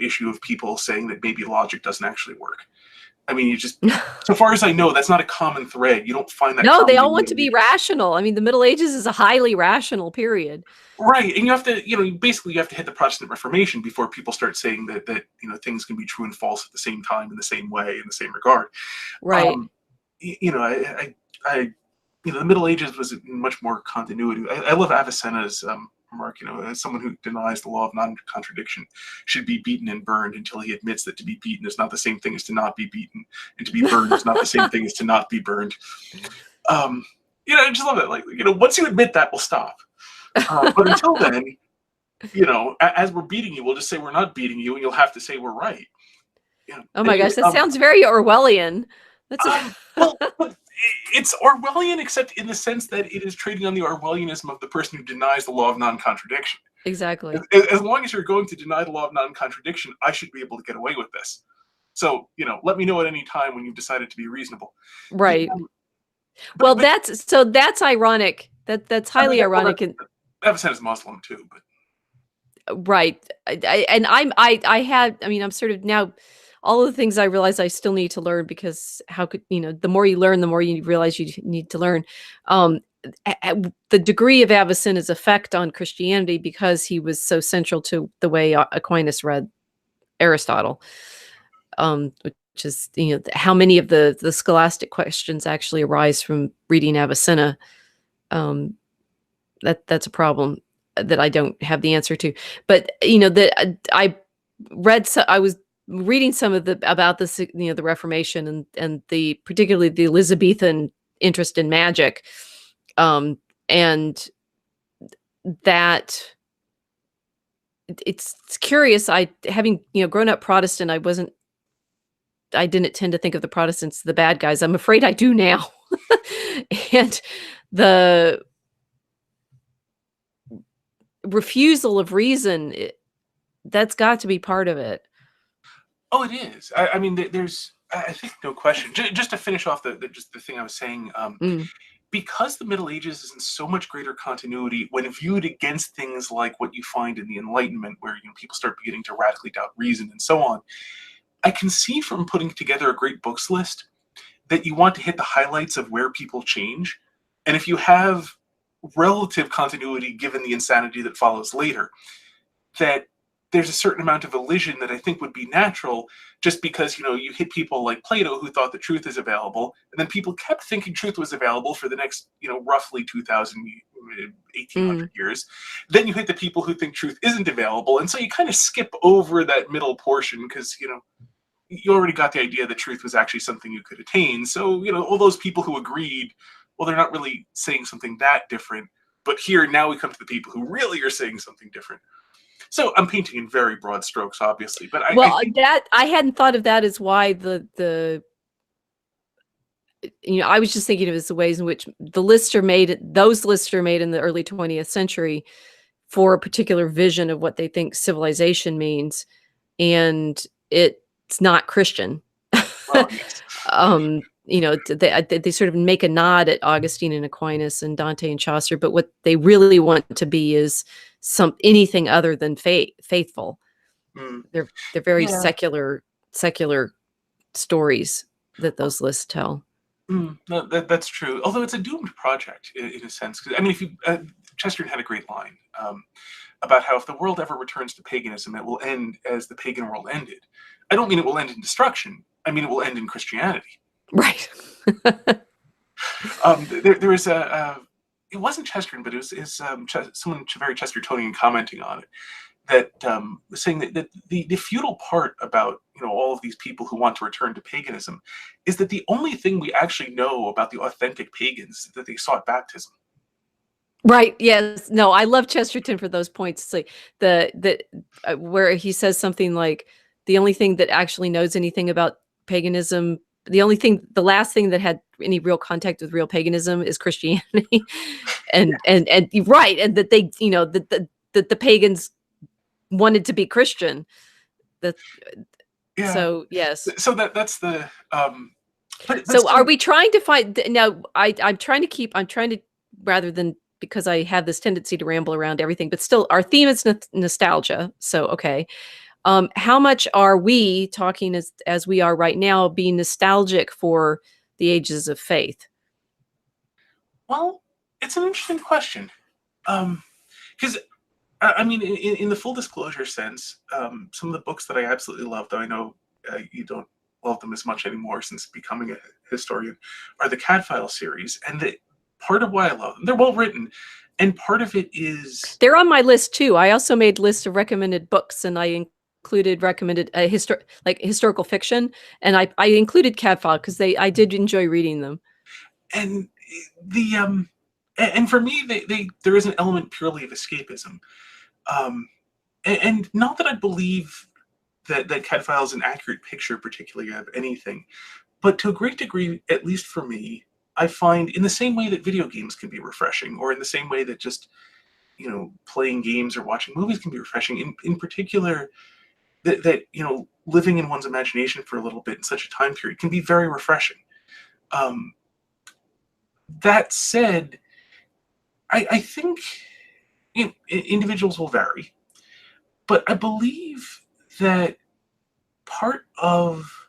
issue of people saying that maybe logic doesn't actually work. I mean, so far as I know, that's not a common thread. You don't find that No, they common all in the want to Middle be Ages. rational. I mean, the Middle Ages is a highly rational period. Right, and you have to, basically you have to hit the Protestant Reformation before people start saying that things can be true and false at the same time, in the same way, in the same regard. Right. Um, I the Middle Ages was much more continuity. I love Avicenna's remark. As someone who denies the law of non-contradiction should be beaten and burned until he admits that to be beaten is not the same thing as to not be beaten, and to be burned is not the same thing as to not be burned. Um, I just love it. Like, once you admit that, we'll stop. But until then, as we're beating you, we'll just say we're not beating you, and you'll have to say we're right. Oh my Anyway, gosh, that sounds very Orwellian. That's well, but it's Orwellian, except in the sense that it is trading on the Orwellianism of the person who denies the law of non-contradiction. Exactly. As long as you're going to deny the law of non-contradiction, I should be able to get away with this. So, let me know at any time when you've decided to be reasonable. The, Right. Well, but that's ironic. That's I mean, highly well, ironic, and Avicenna is Muslim too, but right. And I had, I mean, I'm sort of now, all of the things I realize I still need to learn, because how could, the more you learn, the more you realize you need to learn. Um, the degree of Avicenna's effect on Christianity, because he was so central to the way Aquinas read Aristotle, which is, how many of the scholastic questions actually arise from reading Avicenna. Um, that's a problem that I don't have the answer to. But that I read, so I was reading some of the about this, the Reformation, and the particularly the Elizabethan interest in magic, and that it's curious. I, having grown up Protestant, I didn't tend to think of the Protestants the bad guys. I'm afraid I do now. And the refusal of reason, that's got to be part of it. oh, it is. I mean, there's, I think, no question. Just to finish off just the thing I was saying, Mm, because the Middle Ages is in so much greater continuity when viewed against things like what you find in the Enlightenment, where people start beginning to radically doubt reason and so on. I can see from putting together a great books list that you want to hit the highlights of where people change, and if you have relative continuity given the insanity that follows later, that there's a certain amount of elision that I think would be natural, just because you hit people like Plato who thought that truth is available, and then people kept thinking truth was available for the next roughly 2,000 1,800 mm, years. Then you hit the people who think truth isn't available, and so you kind of skip over that middle portion, because you already got the idea that truth was actually something you could attain. So all those people who agreed, well, they're not really saying something that different. But here now we come to the people who really are saying something different. So I'm painting in very broad strokes, obviously, but I well, think, that I hadn't thought of that as why I was just thinking of it as the ways in which the lists are made. Those lists are made in the early 20th century for a particular vision of what they think civilization means, and it's not Christian. well, yes. They sort of make a nod at Augustine and Aquinas and Dante and Chaucer, but what they really want to be is anything other than faithful. Mm, They're very yeah. secular stories that those lists tell. No, that's true. Although it's a doomed project in a sense. 'Cause, I mean, if you Chesterton had a great line about how if the world ever returns to paganism, it will end as the pagan world ended. I don't mean it will end in destruction. I mean it will end in Christianity. Right. There was it wasn't Chesterton, but it was someone very Chestertonian commenting on it, that saying that the futile part about all of these people who want to return to paganism is that the only thing we actually know about the authentic pagans is that they sought baptism. Right. Yes. No, I love Chesterton for those points. It's like the where he says something like the only thing that actually knows anything about paganism, the last thing that had any real contact with real paganism is Christianity. Yeah, And right, and that they, that the pagans wanted to be Christian. That yeah. So yes. So that's the but So are still, we trying to find now? I'm trying to, rather than, because I have this tendency to ramble around everything, but still our theme is nostalgia. So, okay. How much are we talking, as we are right now, being nostalgic for the ages of faith? well, it's an interesting question. Because I mean, in the full disclosure sense, some of the books that I absolutely love, though I know you don't love them as much anymore since becoming a historian, are the Cadfile series. And part of why I love them, they're well written, and part of it is, They're on my list too. I also made lists of recommended books, and I included recommended historical fiction, and I included Cadfile because I did enjoy reading them. and the and for me, there is an element purely of escapism, and not that I believe that Cadfile is an accurate picture, particularly of anything. But to a great degree, at least for me, I find in the same way that video games can be refreshing, or in the same way that just playing games or watching movies can be refreshing. In particular, that living in one's imagination for a little bit in such a time period can be very refreshing. Um, that said, I think individuals will vary, but I believe that part of,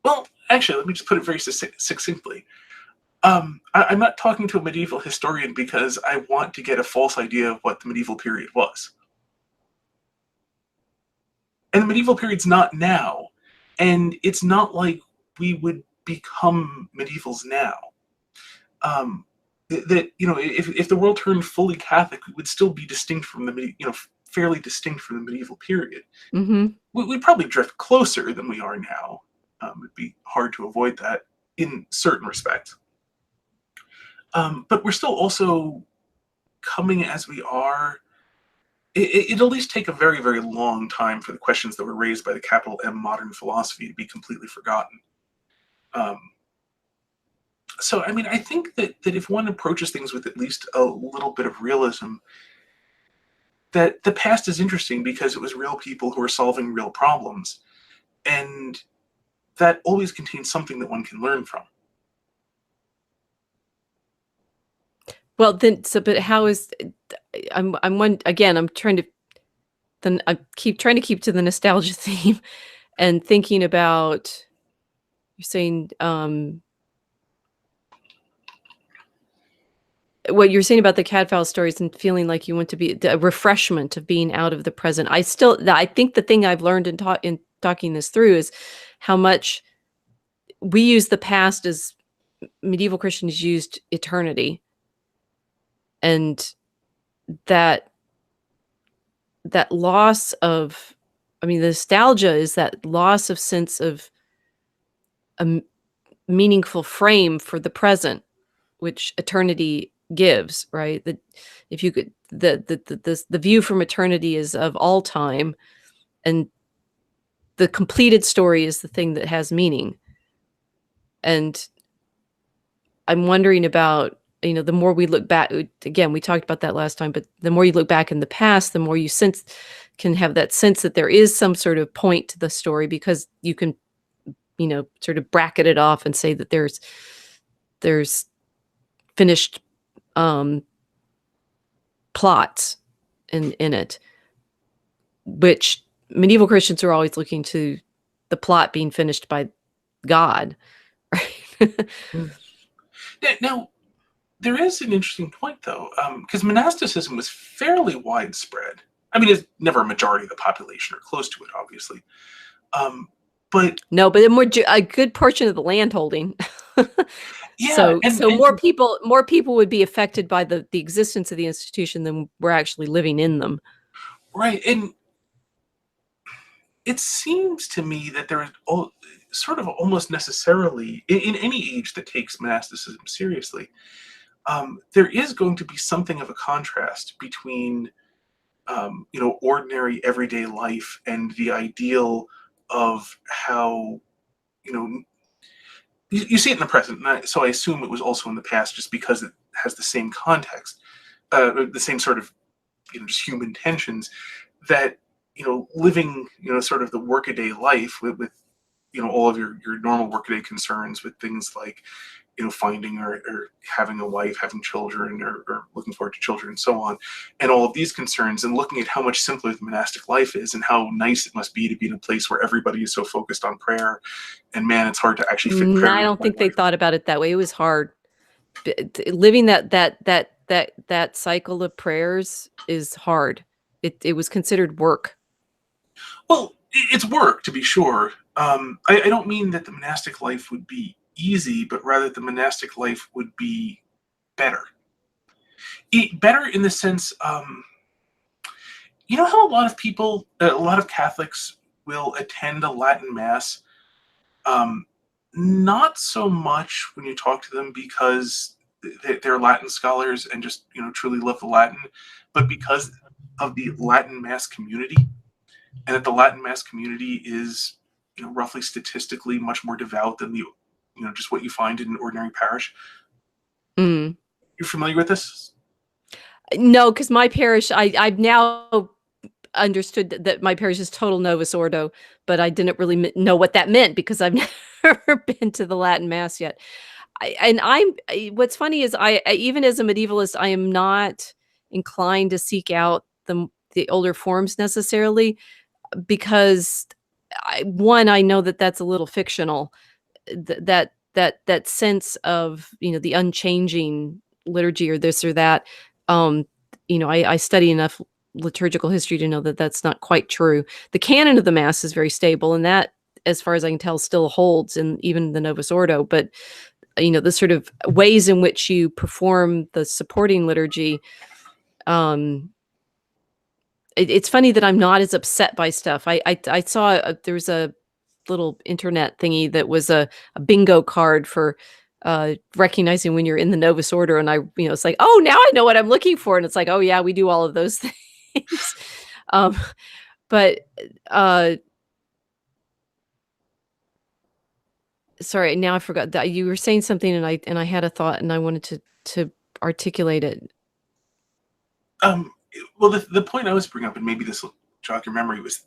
well, actually, let me just put it very succinctly. I'm not talking to a medieval historian because I want to get a false idea of what the medieval period was. And the medieval period's not now. And it's not like we would become medievals now. If the world turned fully Catholic, we would still be distinct from fairly distinct from the medieval period. Mhm. We'd probably drift closer than we are now. It'd be hard to avoid that in certain respects. But we're still also coming as we are. It'd at least take a very, very long time for the questions that were raised by the capital M modern philosophy to be completely forgotten. Um, so, I mean, I think that if one approaches things with at least a little bit of realism, that the past is interesting because it was real people who are solving real problems, and that always contains something that one can learn from. Well, then, but how is I'm one again, I'm trying to then I keep trying to keep to the nostalgia theme and thinking about you're saying what you're saying about the Cadfael stories and feeling like you want to be the refreshment of being out of the present. I think the thing I've learned in talking this through is how much we use the past as medieval Christians used eternity, and that loss of, I mean, the nostalgia is that loss of sense of a meaningful frame for the present, which eternity gives, right? That if you could, the view from eternity is of all time, and the completed story is the thing that has meaning. And I'm wondering about, the more we look back, again, we talked about that last time, but the more you look back in the past, the more you can have that sense that there is some sort of point to the story, because you can, sort of bracket it off and say that there's finished um, plots in it, which medieval Christians are always looking to the plot being finished by God, right? Now, there is an interesting point, though, because monasticism was fairly widespread. I mean, it's never a majority of the population or close to it, obviously. Um, but No, but a good portion of the land holding. yeah, So more people would be affected by the existence of the institution than were actually living in them. right, and it seems to me that there is sort of almost necessarily in any age that takes monasticism seriously, there is going to be something of a contrast between ordinary everyday life and the ideal of how you know you see it in the present. So I assume it was also in the past, just because it has the same context, the same sort of just human tensions that living sort of the workaday life with all of your normal workaday concerns with things like finding or having a wife, having children, or looking forward to children, and so on, and all of these concerns, and looking at how much simpler the monastic life is, and how nice it must be to be in a place where everybody is so focused on prayer, and man, it's hard to actually fit prayer I into don't my think they life. thought about it that way. It was hard. Living that cycle of prayers is hard. It was considered work. Well, it's work, to be sure. I don't mean that the monastic life would be easy, but rather the monastic life would be better. Better in the sense, how a lot of people, a lot of Catholics will attend a Latin Mass, um, not so much when you talk to them because they're Latin scholars and just truly love the Latin, but because of the Latin Mass community, and that the Latin Mass community is roughly statistically much more devout than the just what you find in an ordinary parish. Mm. You're familiar with this? No, because my parish, I've now understood that my parish is total Novus Ordo, but I didn't really know what that meant because I've never been to the Latin Mass yet. What's funny is even as a medievalist, I am not inclined to seek out the older forms necessarily because I know that that's a little fictional. That sense of, the unchanging liturgy or this or that. Um, I study enough liturgical history to know that that's not quite true. The canon of the Mass is very stable, and that, as far as I can tell, still holds in even the Novus Ordo. But the sort of ways in which you perform the supporting liturgy, um, it's funny that I'm not as upset by stuff. I saw there was a little internet thingy that was a bingo card for recognizing when you're in the Novus Order, and it's like, oh, now I know what I'm looking for, and it's like, oh yeah, we do all of those things. um, but sorry, now I forgot that you were saying something, and I had a thought, and I wanted to articulate it. Um, well, the point I was bringing up, and maybe this will jog your memory, was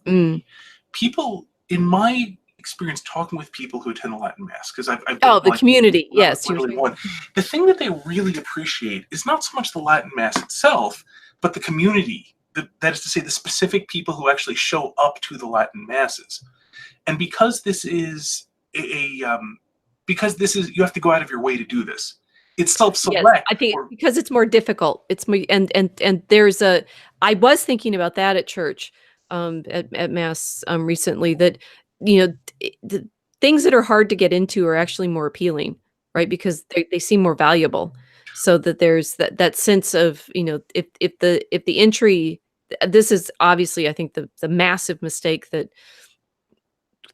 people, in my experience talking with people who attend the Latin Mass, because I've been Oh, the like community. Yes, you were literally saying. one. The thing that they really appreciate is not so much the Latin Mass itself, but the community. That is to say, the specific people who actually show up to the Latin Masses. And because this is because this is, you have to go out of your way to do this. It's Yes, self-select. I think because it's more difficult. It's more, and there's a. I was thinking about that at church, at Mass, recently, that the things that are hard to get into are actually more appealing, right? Because they seem more valuable. So that there's that sense of, if the entry. This is obviously, I think, the massive mistake that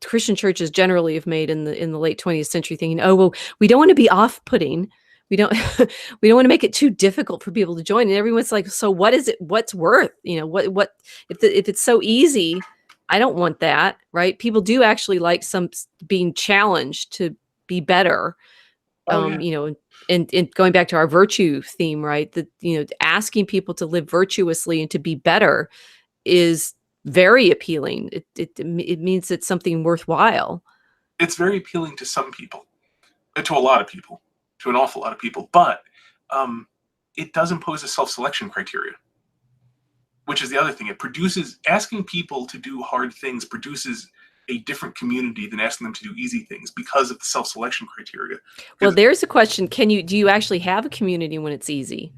Christian churches generally have made in the late 20th century, thinking, oh well, we don't want to be off-putting, we don't we don't want to make it too difficult for people to join, and everyone's like, so what is it, what's worth, what if it's so easy? I don't want that, right? People do actually like some being challenged to be better. Oh yeah. And going back to our virtue theme, right, that asking people to live virtuously and to be better is very appealing. It means it's something worthwhile. It's very appealing to some people, to a lot of people, to an awful lot of people, but um, it does impose a self-selection criteria, which is the other thing. It produces, asking people to do hard things produces a different community than asking them to do easy things because of the self-selection criteria. Well, there's a question. Do you actually have a community when it's easy?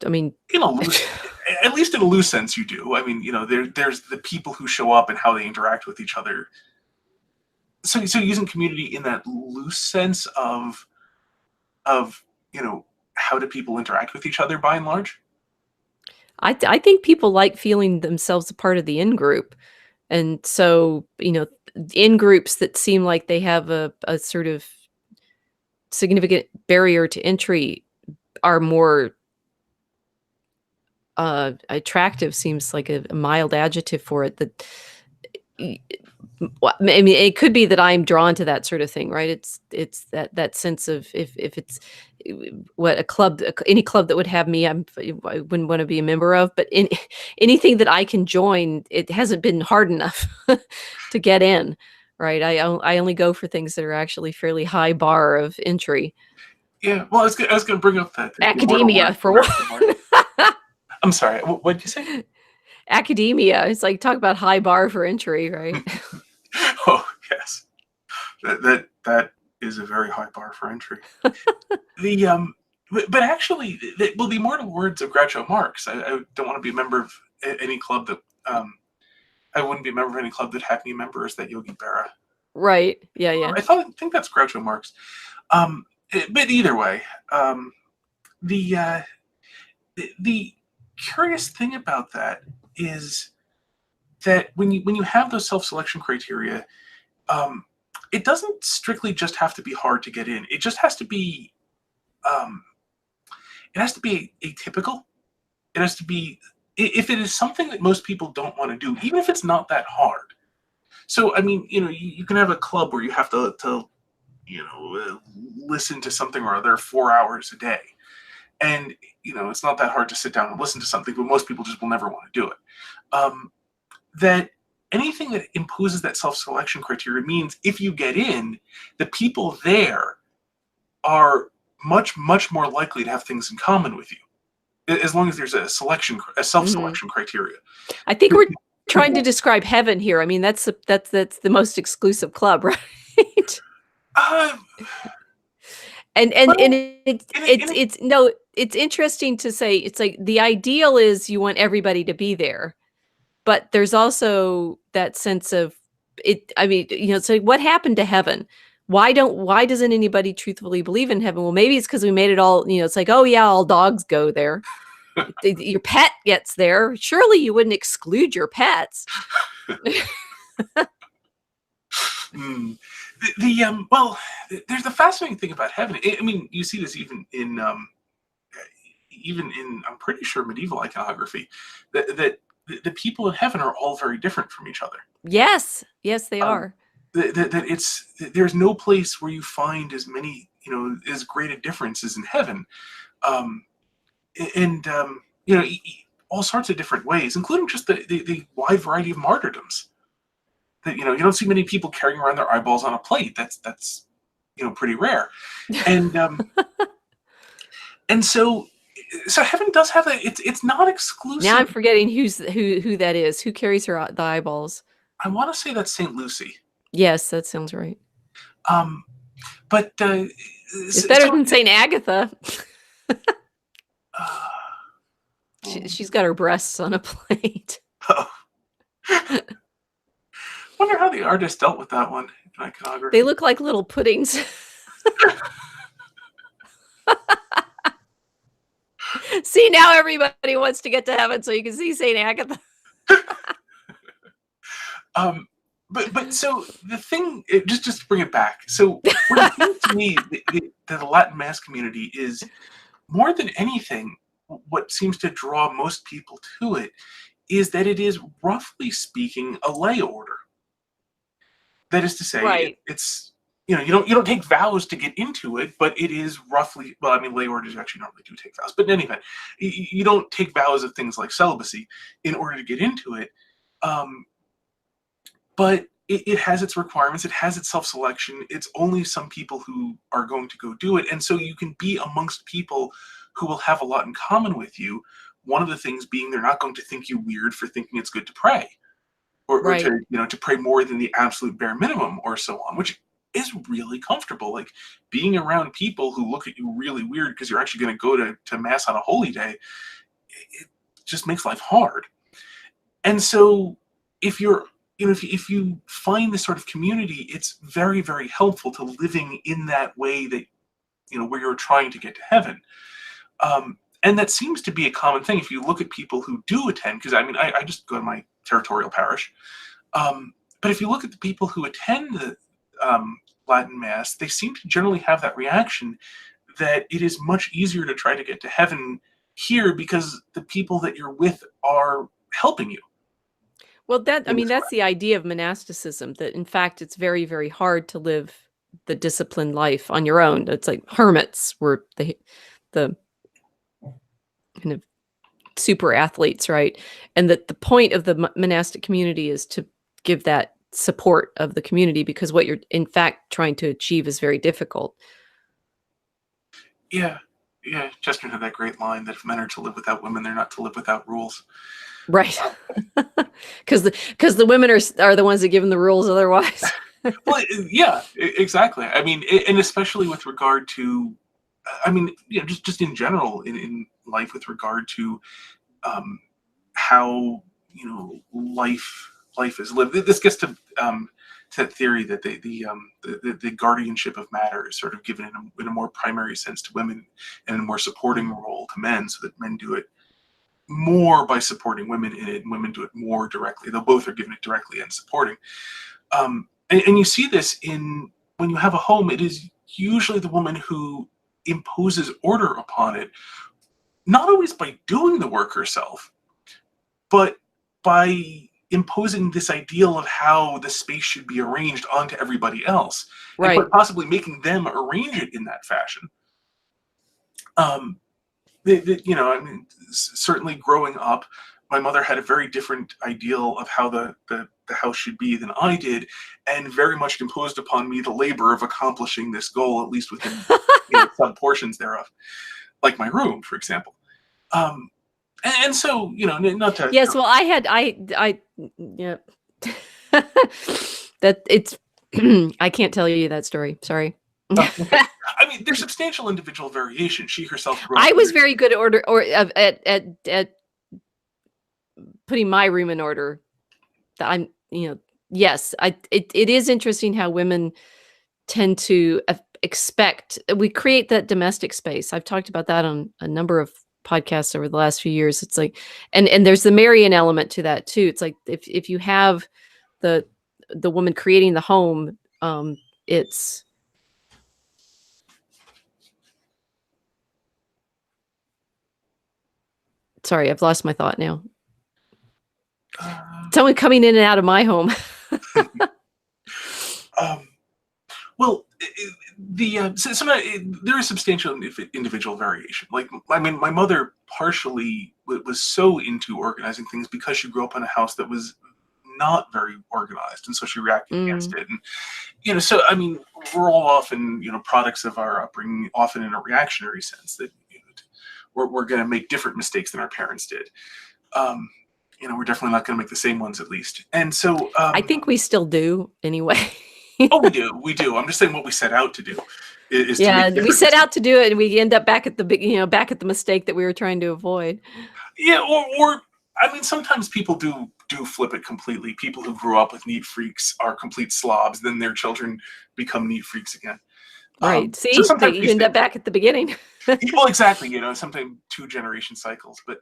I mean, in a loose, at least in a loose sense, you do. I mean, there's the people who show up and how they interact with each other. So using community in that loose sense of how do people interact with each other by and large. I think people like feeling themselves a part of the in group. And so, in groups that seem like they have a sort of significant barrier to entry are more attractive, seems like a mild adjective for it. That I mean, it could be that I'm drawn to that sort of thing, right? It's that sense of, if it's what a club, any club that would have me, I wouldn't want to be a member of. But anything that I can join, it hasn't been hard enough to get in, right? I only go for things that are actually fairly high bar of entry. Yeah, well, I was going to bring up that the immortal Academia, word for one. I'm sorry, what did you say? Academia. It's like, talk about high bar for entry, right? Oh yes, that is a very high bar for entry. But actually, the immortal words of Groucho Marx. I don't want to be a member of any club that I wouldn't be a member of any club that had me a member as that Yogi Berra. Right. Yeah. Yeah. I think that's Groucho Marx. But either way, the the curious thing about that is that when you have those self-selection criteria, um, it doesn't strictly just have to be hard to get in. It just has to be um, it has to be atypical. It has to be, if it is something that most people don't want to do, even if it's not that hard. So I mean, you can have a club where you have to listen to something or other 4 hours a day. And, it's not that hard to sit down and listen to something, but most people just will never want to do it. Um, that anything that imposes that self-selection criteria means if you get in, the people there are much, much more likely to have things in common with you, as long as there's a Mhm. self-selection criteria. I think we're trying to describe heaven here. I mean, that's the most exclusive club, right? Uh, And well, it's no, it's interesting to say it's like the ideal is you want everybody to be there, but there's also that sense of it. I mean, it's like what happened to heaven? Why doesn't anybody truthfully believe in heaven? Well, maybe it's because we made it all, it's like, oh yeah, all dogs go there. Your pet gets there. Surely you wouldn't exclude your pets. mm, well, there's a fascinating thing about heaven. I mean, you see this even in, I'm pretty sure, medieval iconography, that the people in heaven are all very different from each other. Yes, yes, they Um, are. there's no place where you find as many, as great a difference as in heaven. Um, and all sorts of different ways, including just the wide variety of martyrdoms. That, you don't see many people carrying around their eyeballs on a plate. That's pretty rare. And and so heaven does have that. It's not Now exclusive. I'm forgetting who that is. Who carries the eyeballs? I want to say that's Saint Lucy. Yes, that sounds right. Um, but It's better so than Saint Agatha. uh, She's got her breasts on a plate. oh, wonder how the artist dealt with that one in They iconography. look like little puddings. See, now everybody wants to get to heaven so you can see Saint Agatha. Um, but so the thing, just to bring it back. So what it seems to me, the Latin Mass community is more than anything. What seems to draw most people to it is that it is, roughly speaking, a lay order. That is to say, Right. it's you don't take vows to get into it, but it is roughly, well, I mean, lay orders actually normally do take vows, but in any event, you don't take vows of things like celibacy in order to get into it. Um, but it has its requirements. It has its self-selection. It's only some people who are going to go do it, and so you can be amongst people who will have a lot in common with you. One of the things being they're not going to think you weird for thinking it's good to pray, or Right. to pray more than the absolute bare minimum, or so on, which is really comfortable. Like, being around people who look at you really weird because you're actually going to go to mass on a holy day, it just makes life hard. And so, if you're if you find this sort of community, it's very, very helpful to living in that way, that where you're trying to get to heaven. And that seems to be a common thing if you look at people who do attend, because I mean, I just go to my territorial parish. But if you look at the people who attend the Latin Mass, they seem to generally have that reaction that it is much easier to try to get to heaven here because the people that you're with are helping you Well, I in mean, this that's way. the idea of monasticism, that in fact it's very, very hard to live the disciplined life on your own. It's like hermits were the kind of super athletes, right? And that the point of the monastic community is to give that support of the community, because what you're in fact trying to achieve is very difficult. Yeah, yeah. Chesterton had that great line that if men are to live without women, they're not to live without rules. Right. Because the women are the ones that give them the rules otherwise. Well, yeah, exactly. I mean, and especially with regard to, I mean, just in general in life, with regard to um, how life is lived. This gets to that theory that the guardianship of matter is sort of given in a more primary sense to women, and in a more supporting role to men, so that men do it more by supporting women in it, and women do it more directly. Though both are given it directly and supporting. And you see this in, when you have a home, it is usually the woman who imposes order upon it, not always by doing the work herself, but by imposing this ideal of how the space should be arranged onto everybody else, and Right. quite possibly making them arrange it in that fashion. Um, I mean, certainly growing up, my mother had a very different ideal of how the house should be than I did, and very much imposed upon me the labor of accomplishing this goal, at least within some portions thereof, like my room, for example. Um, and so, not to. Yes, well, yeah. That it's I can't tell you that story. Sorry. Okay. I mean, there's substantial individual variation. She herself grew up I was with. very good at order or at putting my room in order. I'm, yes, it is interesting how women tend to expect we create that domestic space. I've talked about that on a number of podcasts over the last few years. It's like, and there's the Marian element to that too. It's like if you have the woman creating the home, it's sorry, I've lost my thought now. Someone coming in and out of my home. Well, there is substantial individual variation. Like, I mean, my mother partially was so into organizing things because she grew up in a house that was not very organized, and so she reacted against it. And so I mean, we're all often products of our upbringing, often in a reactionary sense that we're going to make different mistakes than our parents did. We're definitely not going to make the same ones, at least. And so I think we still do anyway. Oh, we do. I'm just saying what we set out to do is to Yeah, make we set mistakes. out to do it, and we end up back at the back at the mistake that we were trying to avoid. Yeah, or I mean, sometimes people do flip it completely. People who grew up with neat freaks are complete slobs. Then their children become neat freaks again. Right. So See, sometimes you end up back at the beginning. well, exactly. Sometimes 2 generation cycles. But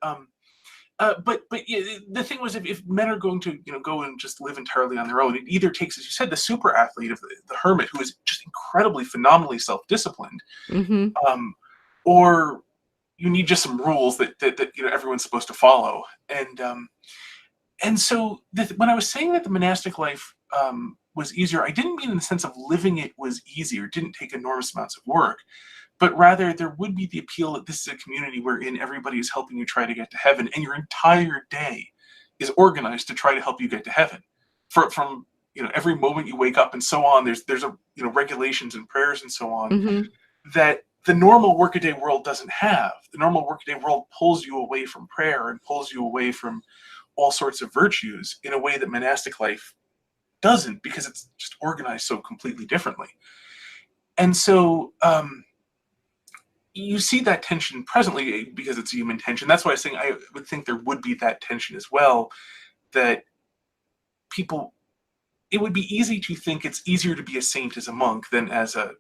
yeah, the thing was, if men are going to go and just live entirely on their own, it either takes, as you said, the super athlete of the hermit who is just incredibly, phenomenally self-disciplined, Mm-hmm. or you need just some rules that everyone's supposed to follow. And so when I was saying that the monastic life was easier, I didn't mean in the sense of living it was easier, didn't take enormous amounts of work, but rather there would be the appeal that this is a community wherein everybody is helping you try to get to heaven, and your entire day is organized to try to help you get to heaven. From every moment you wake up and so on, there's a regulations and prayers and so on Mm-hmm. that the normal workaday world doesn't have. The normal workaday world pulls you away from prayer and pulls you away from all sorts of virtues in a way that monastic life doesn't, because it's just organized so completely differently. And so you see that tension presently because it's a human tension. That's why I was saying I would think there would be that tension as well, that it would be easy to think it's easier to be a saint as a monk than as a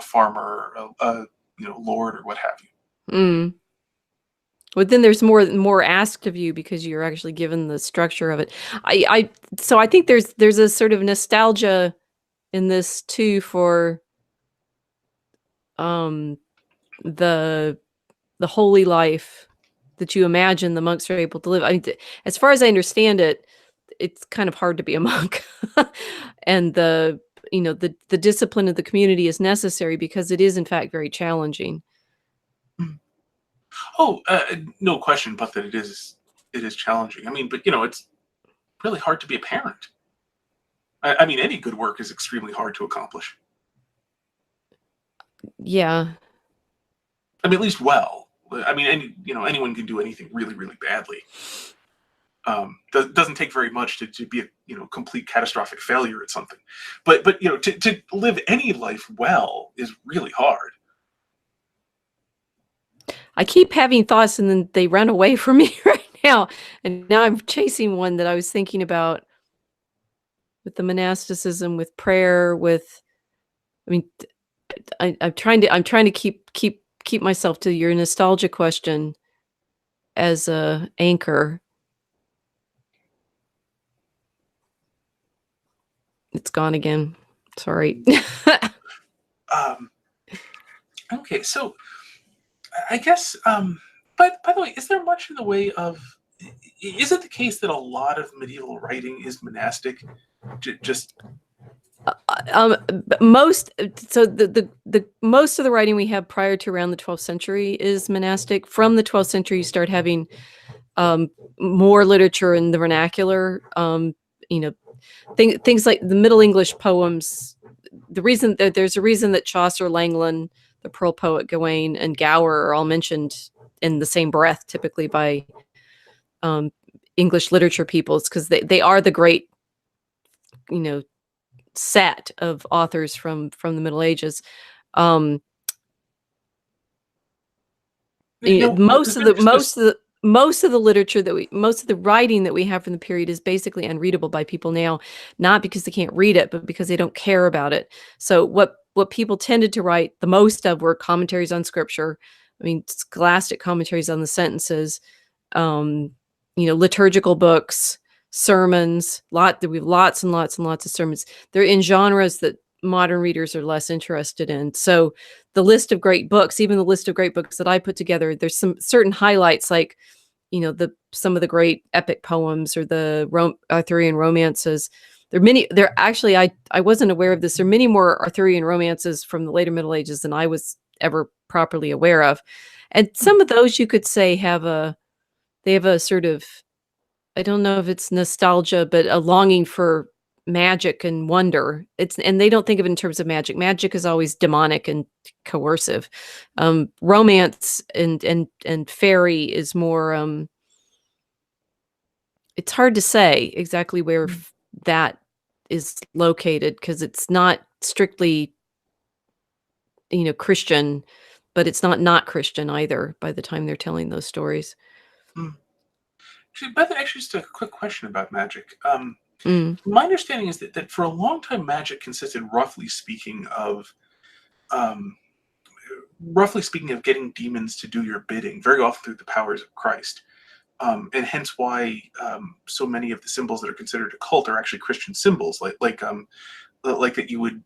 farmer, a lord, or what have you. Mm. But then there's more asked of you because you're actually given the structure of it. So I think there's a sort of nostalgia in this too for the holy life that you imagine the monks are able to live. I mean, as far as I understand it, it's kind of hard to be a monk, and the discipline of the community is necessary because it is in fact very challenging. Oh, no question, but that it is challenging. I mean, but it's really hard to be a parent. I mean, any good work is extremely hard to accomplish. Yeah. I mean, at least well. I mean, anyone can do anything really, really badly. Doesn't take very much to be a complete catastrophic failure at something. But to live any life well is really hard. I keep having thoughts and then they run away from me right now. And now I'm chasing one that I was thinking about with the monasticism, with prayer, I mean, I'm trying to keep myself to your nostalgia question as a anchor. It's gone again. Sorry. Okay, so I guess, but by the way, is there much in the way of, is it the case that a lot of medieval writing is monastic? Just Most so the most of the writing we have prior to around the 12th century is monastic. From the 12th century, you start having um, more literature in the vernacular. You know, things like the Middle English poems. The reason that there's a reason that Chaucer, Langland, the Pearl poet Gawain, and Gower are all mentioned in the same breath, typically by um, English literature people. It's because they are the great, you know, set of authors from the Middle Ages. Um, There's been just this. most of the literature that we most of the writing that we have from the period is basically unreadable by people now, not because they can't read it, but because they don't care about it. So what people tended to write the most of were commentaries on scripture. I mean, scholastic commentaries on the sentences, um, liturgical books, sermons. We have lots and lots and lots of sermons. They're in genres that modern readers are less interested in. So the list of great books, even the list of great books that I put together, there's some certain highlights, like the some of the great epic poems or the Arthurian romances. There are many. There actually, I wasn't aware of this. There are many more Arthurian romances from the later Middle Ages than I was ever properly aware of, and some of those you could say they have a sort of, I don't know if it's nostalgia, but a longing for magic and wonder. And they don't think of it in terms of magic. Magic is always demonic and coercive. Romance and fairy is more. It's hard to say exactly where that is located because it's not strictly, Christian, but it's not Christian either. By the time they're telling those stories. Mm. Beth, actually, just a quick question about magic. Mm. My understanding is that for a long time, magic consisted, um, roughly speaking, of getting demons to do your bidding, very often through the powers of Christ. And hence why so many of the symbols that are considered occult are actually Christian symbols, like that you would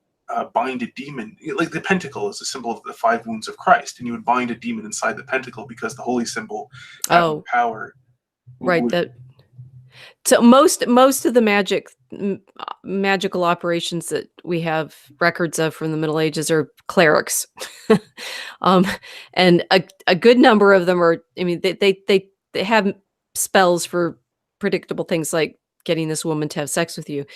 bind a demon. Like the pentacle is a symbol of the five wounds of Christ, and you would bind a demon inside the pentacle because the holy symbol having Oh, power right. would. That So most of the magical operations that we have records of from the Middle Ages are clerics, um, and a good number of them are. I mean, they have spells for predictable things like getting this woman to have sex with you,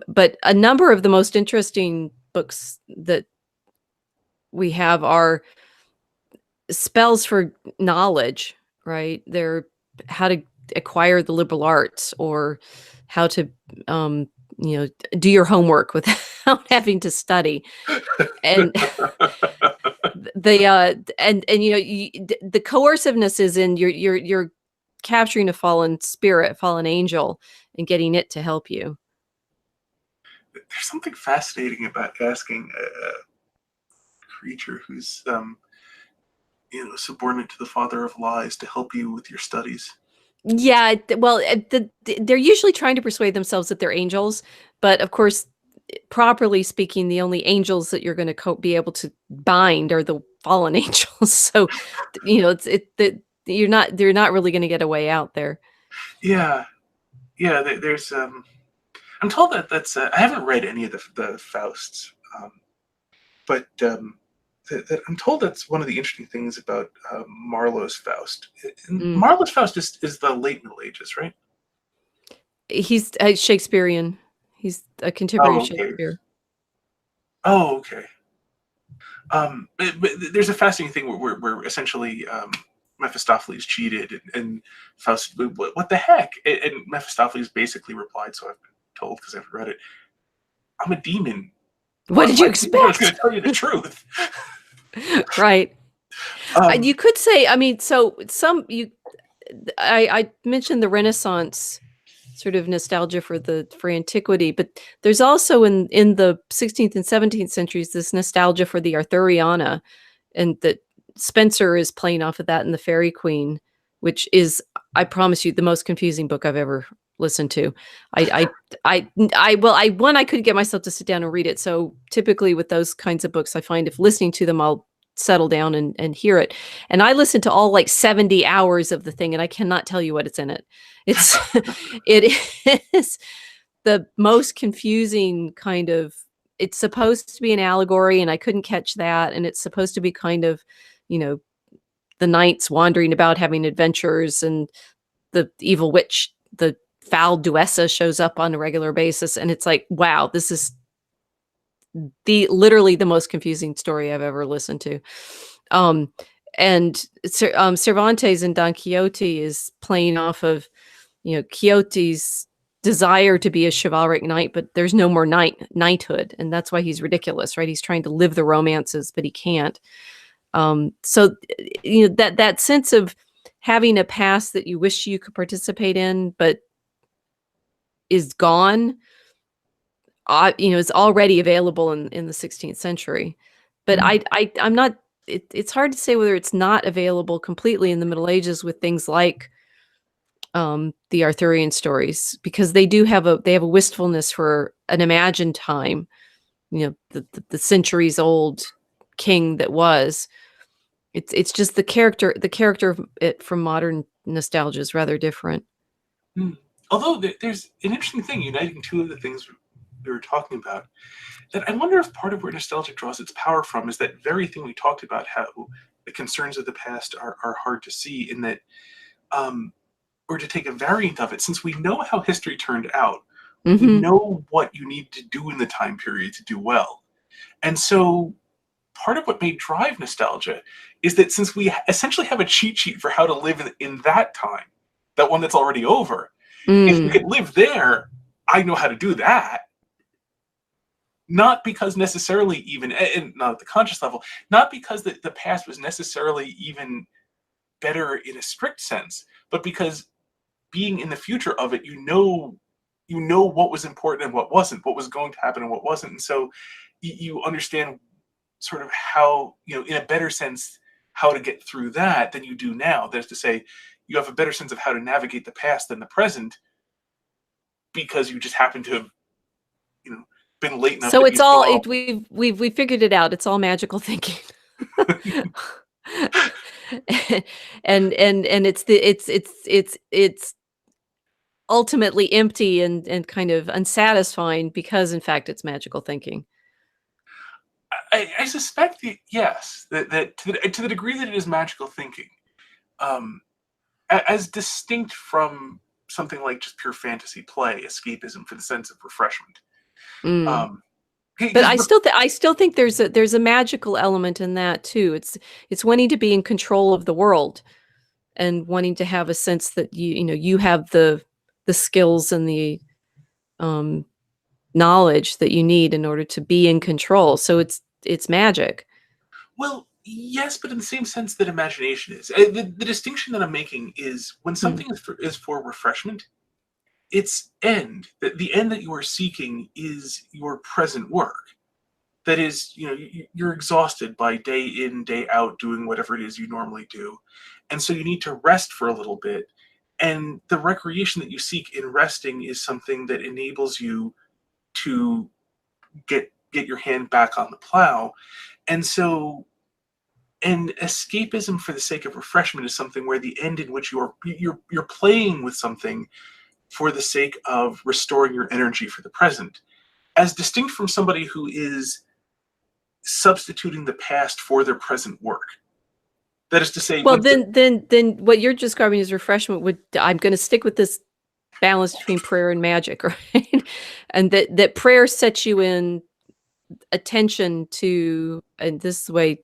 but a number of the most interesting books that we have are spells for knowledge, right? They're how to acquire the liberal arts or how to, um, do your homework without having to study. And the coerciveness is in you're capturing a fallen spirit, fallen angel, and getting it to help you. There's something fascinating about asking a creature who's subordinate to the father of lies to help you with your studies. Yeah, well, they're usually trying to persuade themselves that they're angels, but of course, properly speaking, the only angels that you're going to be able to bind are the fallen angels. So, it's that they're not really going to get a way out there. Yeah, yeah. There's I'm told that's I haven't read any of the Fausts, but I'm told that's one of the interesting things about Marlowe's Faust. And Mm. Marlowe's Faust is the late Middle Ages, right? He's Shakespearean. He's a contemporary of Oh, okay. Shakespeare. Oh, okay. But there's a fascinating thing where essentially Mephistopheles cheated, and Faust, what the heck? And Mephistopheles basically replied, so I've been told because I've read it, I'm a demon. What did My you demon was going expect? to tell you the truth. Right. Um, You could say, I mean, so I mentioned the Renaissance sort of nostalgia for antiquity, but there's also in the 16th and 17th centuries this nostalgia for the Arthuriana, and that Spencer is playing off of that in the Fairy Queen, which is, I promise you, the most confusing book I've ever listened to. I couldn't get myself to sit down and read it. So typically with those kinds of books, I find if listening to them, I'll settle down and hear it. And I listened to all like 70 hours of the thing, and I cannot tell you what it's in it. It's it is the most confusing kind of it's supposed to be an allegory, and I couldn't catch that. And it's supposed to be kind of, you know, the knights wandering about having adventures, and the evil witch, the foul Duessa, shows up on a regular basis. And it's like, wow, this is literally the most confusing story I've ever listened to. Um, and Cervantes in Don Quixote is playing off of, you know, Quixote's desire to be a chivalric knight, but there's no more knighthood, and that's why he's ridiculous, right? He's trying to live the romances, but he can't. So you know, that sense of having a past that you wish you could participate in, but is gone, you know, is already available in the 16th century. But I'm not. It's hard to say whether it's not available completely in the Middle Ages with things like the Arthurian stories, because they have a wistfulness for an imagined time, you know, the centuries old king that was. It's just the character of it from modern nostalgia is rather different. Although there's an interesting thing uniting two of the things we were talking about, that I wonder if part of where nostalgia draws its power from is that very thing we talked about, how the concerns of the past are hard to see, in that, or to take a variant of it, since we know how history turned out, we know what you need to do in the time period to do well. And so part of what may drive nostalgia is that since we essentially have a cheat sheet for how to live in that time, that one that's already over, if we could live there, I know how to do that. Not because necessarily even, and not at the conscious level, not because the past was necessarily even better in a strict sense, but because being in the future of it, you know what was important and what wasn't, what was going to happen and what wasn't. And so you understand sort of how, you know, in a better sense, how to get through that than you do now. That is to say, you have a better sense of how to navigate the past than the present, because you just happen to have, you know, been late enough So that it's you all saw. we've figured it out. It's all magical thinking. And it's ultimately empty and kind of unsatisfying, because in fact it's magical thinking. I suspect yes, that to the degree that it is magical thinking, um, as distinct from something like just pure fantasy play, escapism for the sense of refreshment. Mm. Um, But because I still think there's a magical element in that too. It's wanting to be in control of the world, and wanting to have a sense that you know you have the skills and the um, knowledge that you need in order to be in control. So it's magic. well, yes, but in the same sense that imagination is. The distinction that I'm making is when Mm. something is for refreshment, its end, the end that you are seeking is your present work. That is, you know, you're exhausted by day in, day out doing whatever it is you normally do. And so you need to rest for a little bit. And the recreation that you seek in resting is something that enables you to get your hand back on the plow. And so, and escapism for the sake of refreshment is something where the end in which you're playing with something for the sake of restoring your energy for the present, as distinct from somebody who is substituting the past for their present work. That is to say, Well, then what you're describing as refreshment would, I'm going to stick with this balance between prayer and magic, right? And that prayer sets you in attention to, and this is the way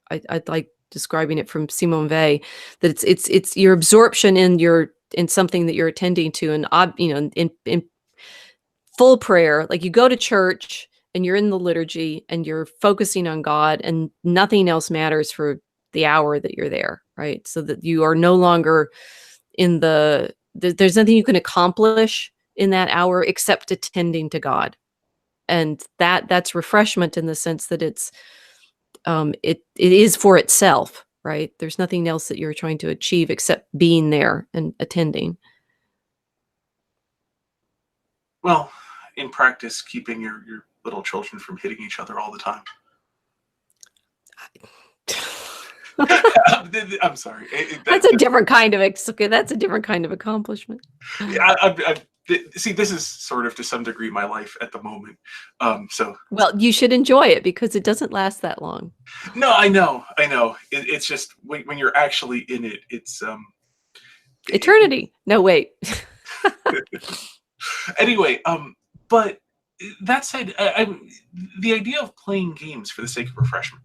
I like describing it from Simone Weil, that it's your absorption in something that you're attending to, and you know, in full prayer, like you go to church and you're in the liturgy and you're focusing on God, and nothing else matters for the hour that you're there, right? So that you are no longer in there's nothing you can accomplish in that hour except attending to God. And that's refreshment in the sense that it is for itself, right? There's nothing else that you're trying to achieve except being there and attending. well, in practice, keeping your little children from hitting each other all the time. I'm sorry. That's a different kind of accomplishment. Yeah, See, this is sort of to some degree my life at the moment. So Well, you should enjoy it because it doesn't last that long. no, I know. It's just when you're actually in it, it's it, Eternity. No, wait. anyway. But that said, the idea of playing games for the sake of refreshment.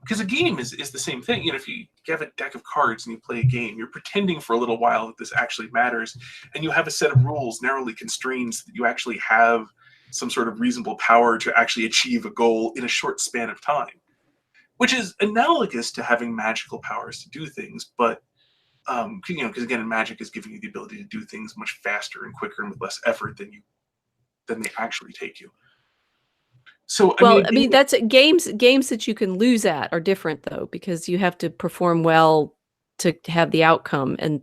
Because a game is the same thing. If you have a deck of cards and you play a game, you're pretending for a little while that this actually matters, and you have a set of rules narrowly constrained so that you actually have some sort of reasonable power to actually achieve a goal in a short span of time, which is analogous to having magical powers to do things. But because again, magic is giving you the ability to do things much faster and quicker and with less effort than they actually take you. So I mean, Well, I mean, that's games that you can lose at are different though, because you have to perform well to have the outcome. And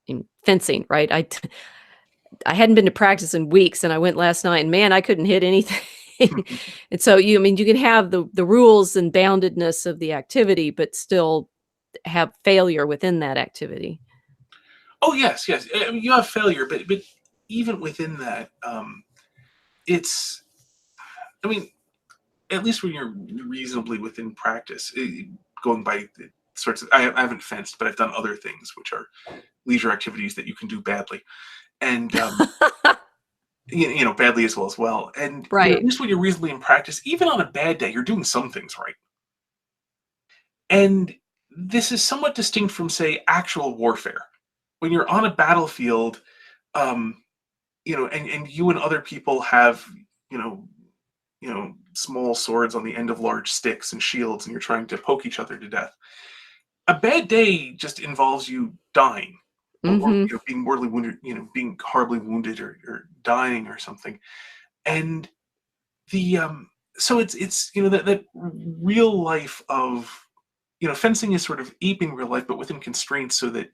in fencing, right? I hadn't been to practice in weeks, and I went last night, and man, I couldn't hit anything. And so I mean, you can have the rules and boundedness of the activity, but still have failure within that activity. oh yes. I mean, you have failure, but even within that, it's. I mean, at least when you're reasonably within practice, going by the sorts of. I haven't fenced, but I've done other things which are leisure activities that you can do badly, and badly as well. And at Right. least when you're reasonably in practice, even on a bad day, you're doing some things right. And this is somewhat distinct from, say, actual warfare. When you're on a battlefield, um, and you and other people have, you know, small swords on the end of large sticks and shields, and you're trying to poke each other to death. A bad day just involves you dying, or Mhm. being mortally wounded, being horribly wounded, or dying or something. And the so it's that real life of fencing is sort of aping real life, but within constraints, so that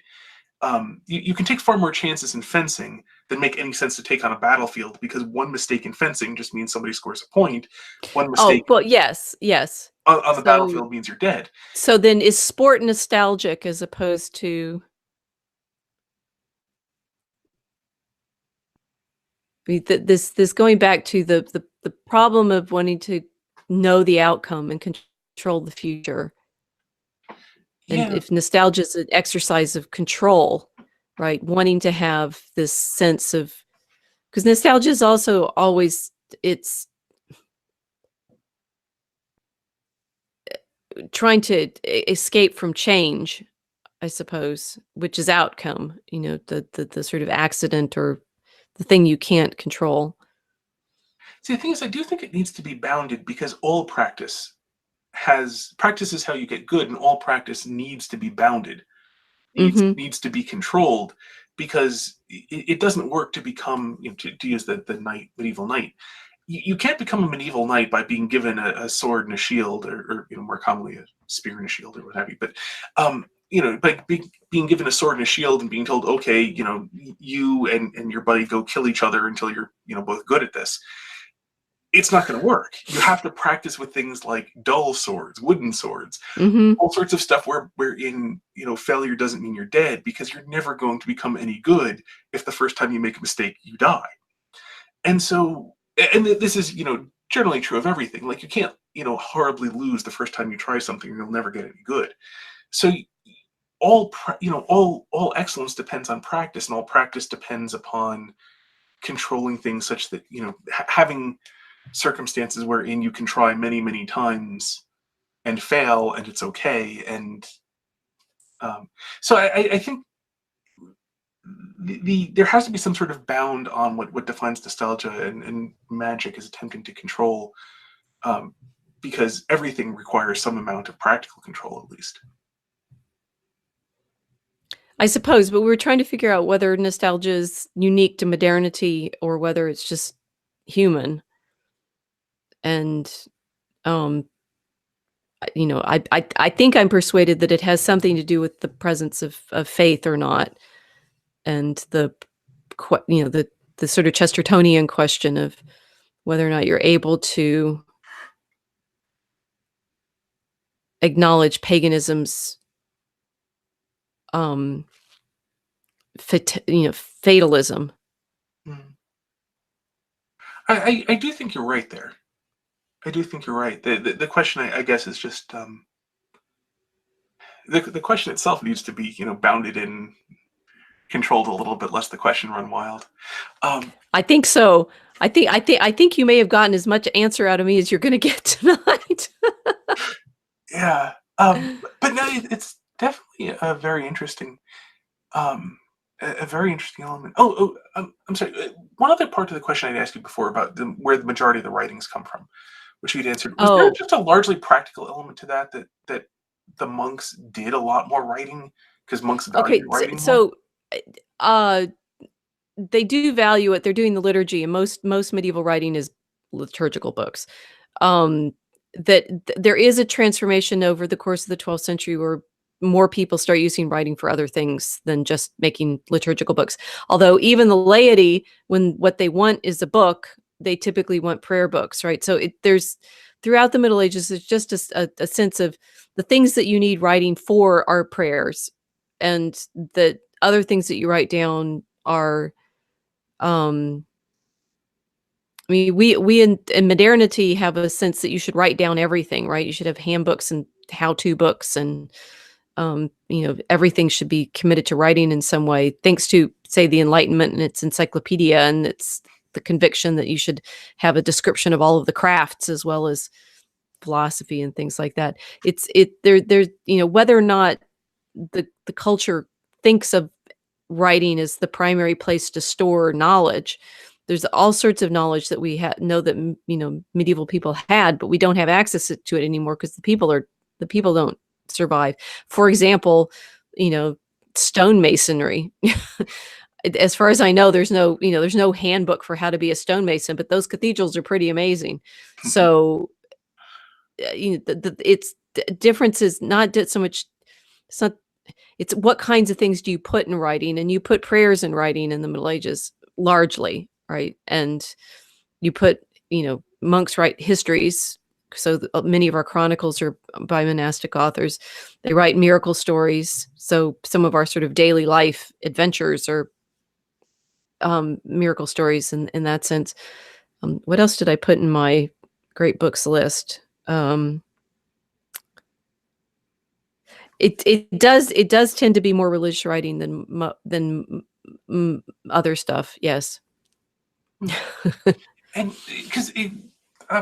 you can take far more chances in fencing than make any sense to take on a battlefield, because one mistake in fencing just means somebody scores a point. One mistake Oh, well, yes, yes. on the So battlefield means you're dead. so then is sport nostalgic as opposed to this going back to the problem of wanting to know the outcome and control the future. And Yeah, if nostalgia is an exercise of control, right? Wanting to have this sense of, because nostalgia is also always, it's trying to escape from change, I suppose, which is outcome, the sort of accident or the thing you can't control. see, the thing is, I do think it needs to be bounded, because all practice is how you get good, and all practice needs to be bounded, needs Mhm. needs to be controlled, because it doesn't work to become, to use the medieval knight. You can't become a medieval knight by being given a sword and a shield, or more commonly a spear and a shield, or what have you. But by being given a sword and a shield and being told, okay, you and your buddy go kill each other until you're both good at this. It's not going to work. You have to practice with things like dull swords, wooden swords, Mhm. all sorts of stuff wherein failure doesn't mean you're dead, because you're never going to become any good if the first time you make a mistake you die. And so, and this is generally true of everything. Like, you can't horribly lose the first time you try something, you'll never get any good. So all excellence depends on practice, and all practice depends upon controlling things, such that having circumstances wherein you can try many times and fail, and it's okay. And um, so I think there has to be some sort of bound on what defines nostalgia, and magic is attempting to control, um, because everything requires some amount of practical control, at least. I suppose, but we were trying to figure out whether nostalgia is unique to modernity or whether it's just human. And um, I think I'm persuaded that it has something to do with the presence of faith or not, and the sort of Chestertonian question of whether or not you're able to acknowledge paganism's um fatalism. I do think you're right there. I do think you're right. The question, I guess, is just the question itself needs to be, bounded in, controlled a little bit, lest the question run wild. Um, I think so. I think you may have gotten as much answer out of me as you're going to get tonight. yeah. But no, it's definitely a very interesting, um, a very interesting element. I'm sorry. One other part of the question I'd asked you before about where the majority of the writings come from, which you'd answered, was there Oh, just a largely practical element to that the monks did a lot more writing because monks okay. valued So, writing more? so uh, they do value it. They're doing the liturgy, and most medieval writing is liturgical books. Um, there is a transformation over the course of the 12th century where more people start using writing for other things than just making liturgical books. Although even the laity, when what they want is a book, they typically want prayer books, right? So there's throughout the Middle Ages, there's just a sense of the things that you need writing for are prayers, and the other things that you write down are um I mean, we in modernity have a sense that you should write down everything, right? You should have handbooks and how-to books, and everything should be committed to writing in some way. Thanks to, say, the Enlightenment and its encyclopedia, and it's the conviction that you should have a description of all of the crafts as well as philosophy and things like that. There's whether or not the culture thinks of writing is the primary place to store knowledge. There's all sorts of knowledge that we know that medieval people had, but we don't have access to it anymore because the people don't survive. For example, you know, stonemasonry. As far as I know, there's no handbook for how to be a stonemason, but those cathedrals are pretty amazing. So, it's difference is not so much. It's not it's what kinds of things do you put in writing, and you put prayers in writing in the Middle Ages largely, right? And you put, monks write histories. So many of our chronicles are by monastic authors. They write miracle stories. So some of our sort of daily life adventures are miracle stories in that sense. What else did I put in my great books list? It does tend to be more religious writing than other stuff, yes. And because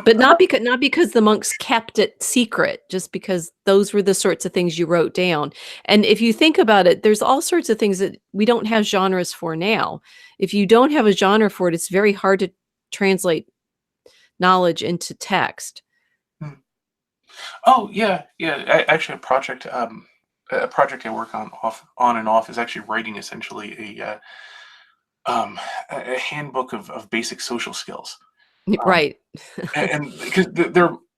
But not because the monks kept it secret, just because those were the sorts of things you wrote down. And if you think about it, there's all sorts of things that we don't have genres for now. If you don't have a genre for it, it's very hard to translate knowledge into text. oh yeah, yeah. Actually, a project I work on and off is actually writing essentially a handbook of basic social skills. Um, Right. and because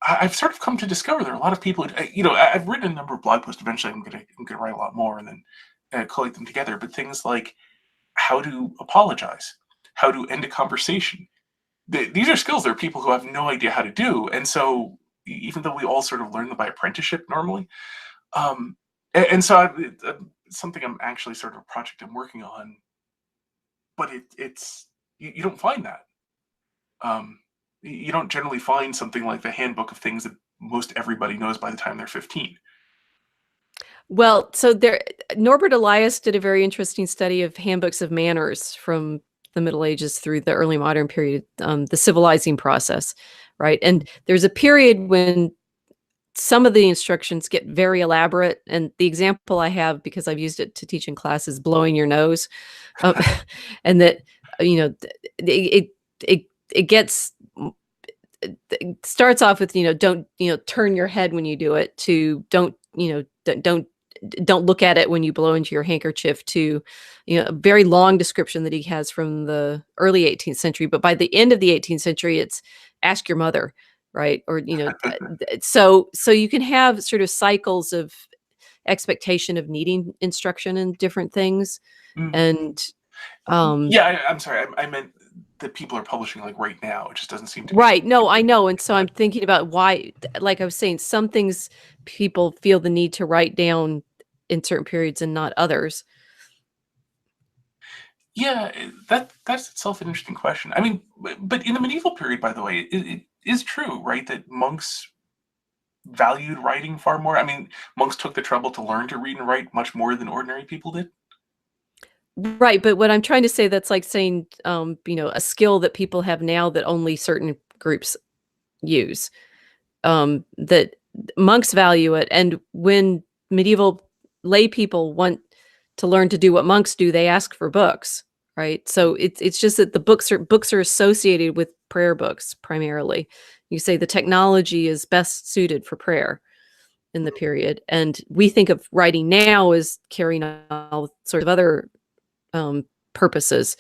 I've sort of come to discover there are a lot of people. I've written a number of blog posts. Eventually, I'm gonna write a lot more and then collate them together. But things like how to apologize, how to end a conversation. These are skills there are people who have no idea how to do, and so even though we all sort of learn them by apprenticeship normally, and so it's something I'm actually sort of a project I'm working on, but it's you don't find that. Um, you don't generally find something like the handbook of things that most everybody knows by the time they're 15. Well, so there Norbert Elias did a very interesting study of handbooks of manners from the Middle Ages through the early modern period, the civilizing process, right? And there's a period when some of the instructions get very elaborate, and the example I have, because I've used it to teach in class, is blowing your nose. Um, and that, it it it gets it starts off with, don't, turn your head when you do it, to don't, don't look at it when you blow into your handkerchief, to a very long description that he has from the early 18th century. But by the end of the 18th century, it's ask your mother, right? Or so you can have sort of cycles of expectation of needing instruction in different things. Mm. And um Yeah, I'm sorry. I meant that people are publishing like right now. It just doesn't seem to be right, no, I know. And so something. I'm thinking about why, like I was saying, some things people feel the need to write down in certain periods and not others. Yeah, that's itself an interesting question. I mean, but in the medieval period, by the way, it is true, right, that monks valued writing far more. I mean, monks took the trouble to learn to read and write much more than ordinary people did. Right, but what I'm trying to say, that's like saying, a skill that people have now that only certain groups use, that monks value it, and when medieval lay people want to learn to do what monks do, they ask for books, right? So it's just that the books are associated with prayer books primarily. You say the technology is best suited for prayer in the period, and we think of writing now as carrying all sort of other purposes.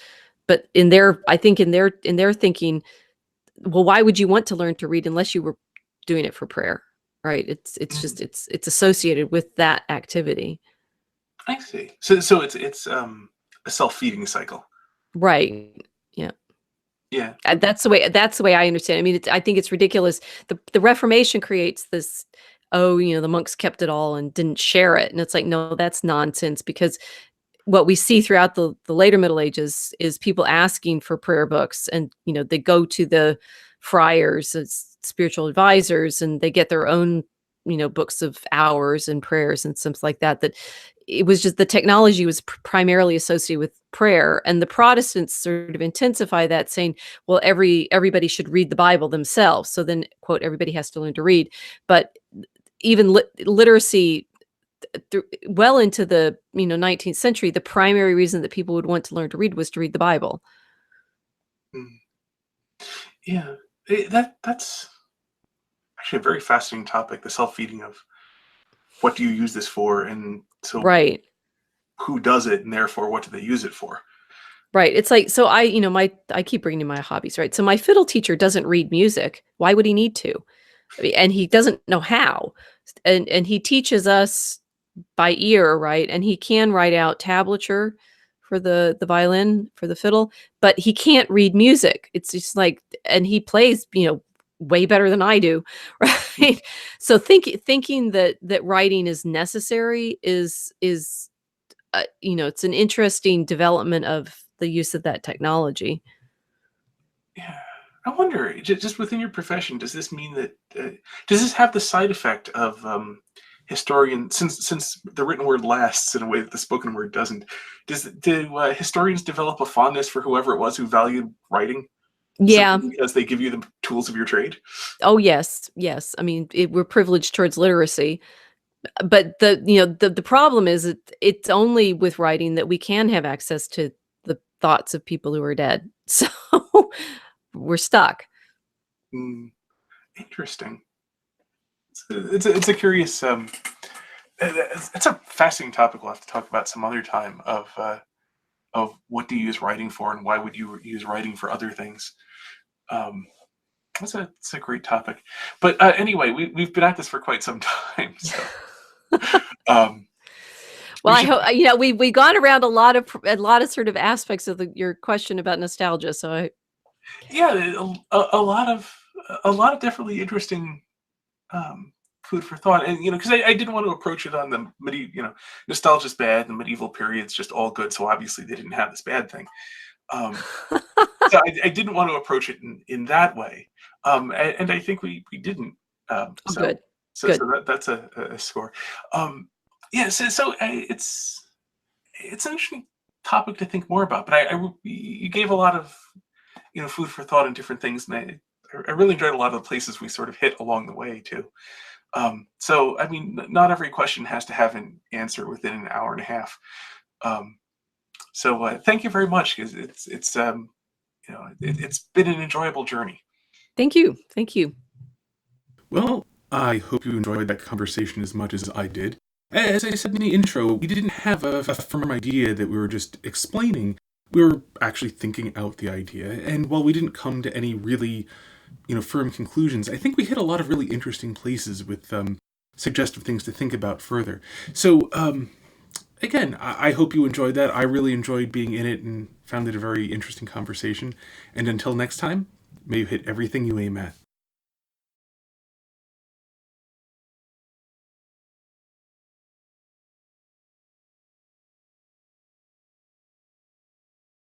But I think in their thinking, well, why would you want to learn to read unless you were doing it for prayer, right? It's just Mm, it's associated with that activity, I see. So it's a self-feeding cycle. right? Yeah. Yeah. That's the way I understand it. I mean, I think it's ridiculous. The Reformation creates this, oh, the monks kept it all and didn't share it, and it's like, no, that's nonsense, because what we see throughout the later Middle Ages is people asking for prayer books, and they go to the friars as spiritual advisors, and they get their own books of hours and prayers and stuff like that. That it was just the technology was primarily associated with prayer, and the Protestants sort of intensify that, saying, well, everybody should read the Bible themselves, so then, quote, everybody has to learn to read. But even literacy, well into the 19th century, the primary reason that people would want to learn to read was to read the Bible. Mm, yeah. That's actually a very fascinating topic, the self-feeding of what do you use this for, and so Right. who does it, and therefore what do they use it for? Right. It's like, so I keep bringing my hobbies, right? So my fiddle teacher doesn't read music. Why would he need to? I mean, and he doesn't know how. And he teaches us by ear, right? And he can write out tablature for the violin, for the fiddle, but he can't read music. It's just like, and he plays, way better than I do, right? So thinking that writing is necessary is it's an interesting development of the use of that technology. Yeah. I wonder, just within your profession, does this mean that does this have the side effect of historian, since the written word lasts in a way that the spoken word doesn't? Do historians develop a fondness for whoever it was who valued writing Yeah. simply because they give you the tools of your trade? Oh, yes. Yes. I mean, we're privileged towards literacy, but the problem is it's only with writing that we can have access to the thoughts of people who are dead. So we're stuck. Mm, interesting. It's a curious it's a fascinating topic. We'll have to talk about some other time of what do you use writing for, and why would you use writing for other things. Um, it's a great topic. But anyway, we've been at this for quite some time, so um, Well, we I should. hope, we've gone around a lot of sort of aspects of your question about nostalgia. So Yeah, a lot of definitely interesting um, food for thought, and because I didn't want to approach it on the medieval, nostalgia's bad, the medieval period's just all good, so obviously they didn't have this bad thing. Um, so I didn't want to approach it in that way, and I think we didn't. Um, oh, so good, so good. so that's a score. Um, yeah, it's an interesting topic to think more about. But you gave a lot of food for thought and different things, and I really enjoyed a lot of the places we sort of hit along the way too. So I mean, not every question has to have an answer within an hour and a half. Um, so thank you very much, because it's been an enjoyable journey. Thank you. Thank you. Well, I hope you enjoyed that conversation as much as I did. As I said in the intro, we didn't have a firm idea that we were just explaining. We were actually thinking out the idea, and while we didn't come to any really, firm conclusions, I think we hit a lot of really interesting places with suggestive things to think about further. So, again, I hope you enjoyed that. I really enjoyed being in it and found it a very interesting conversation. And until next time, may you hit everything you aim at.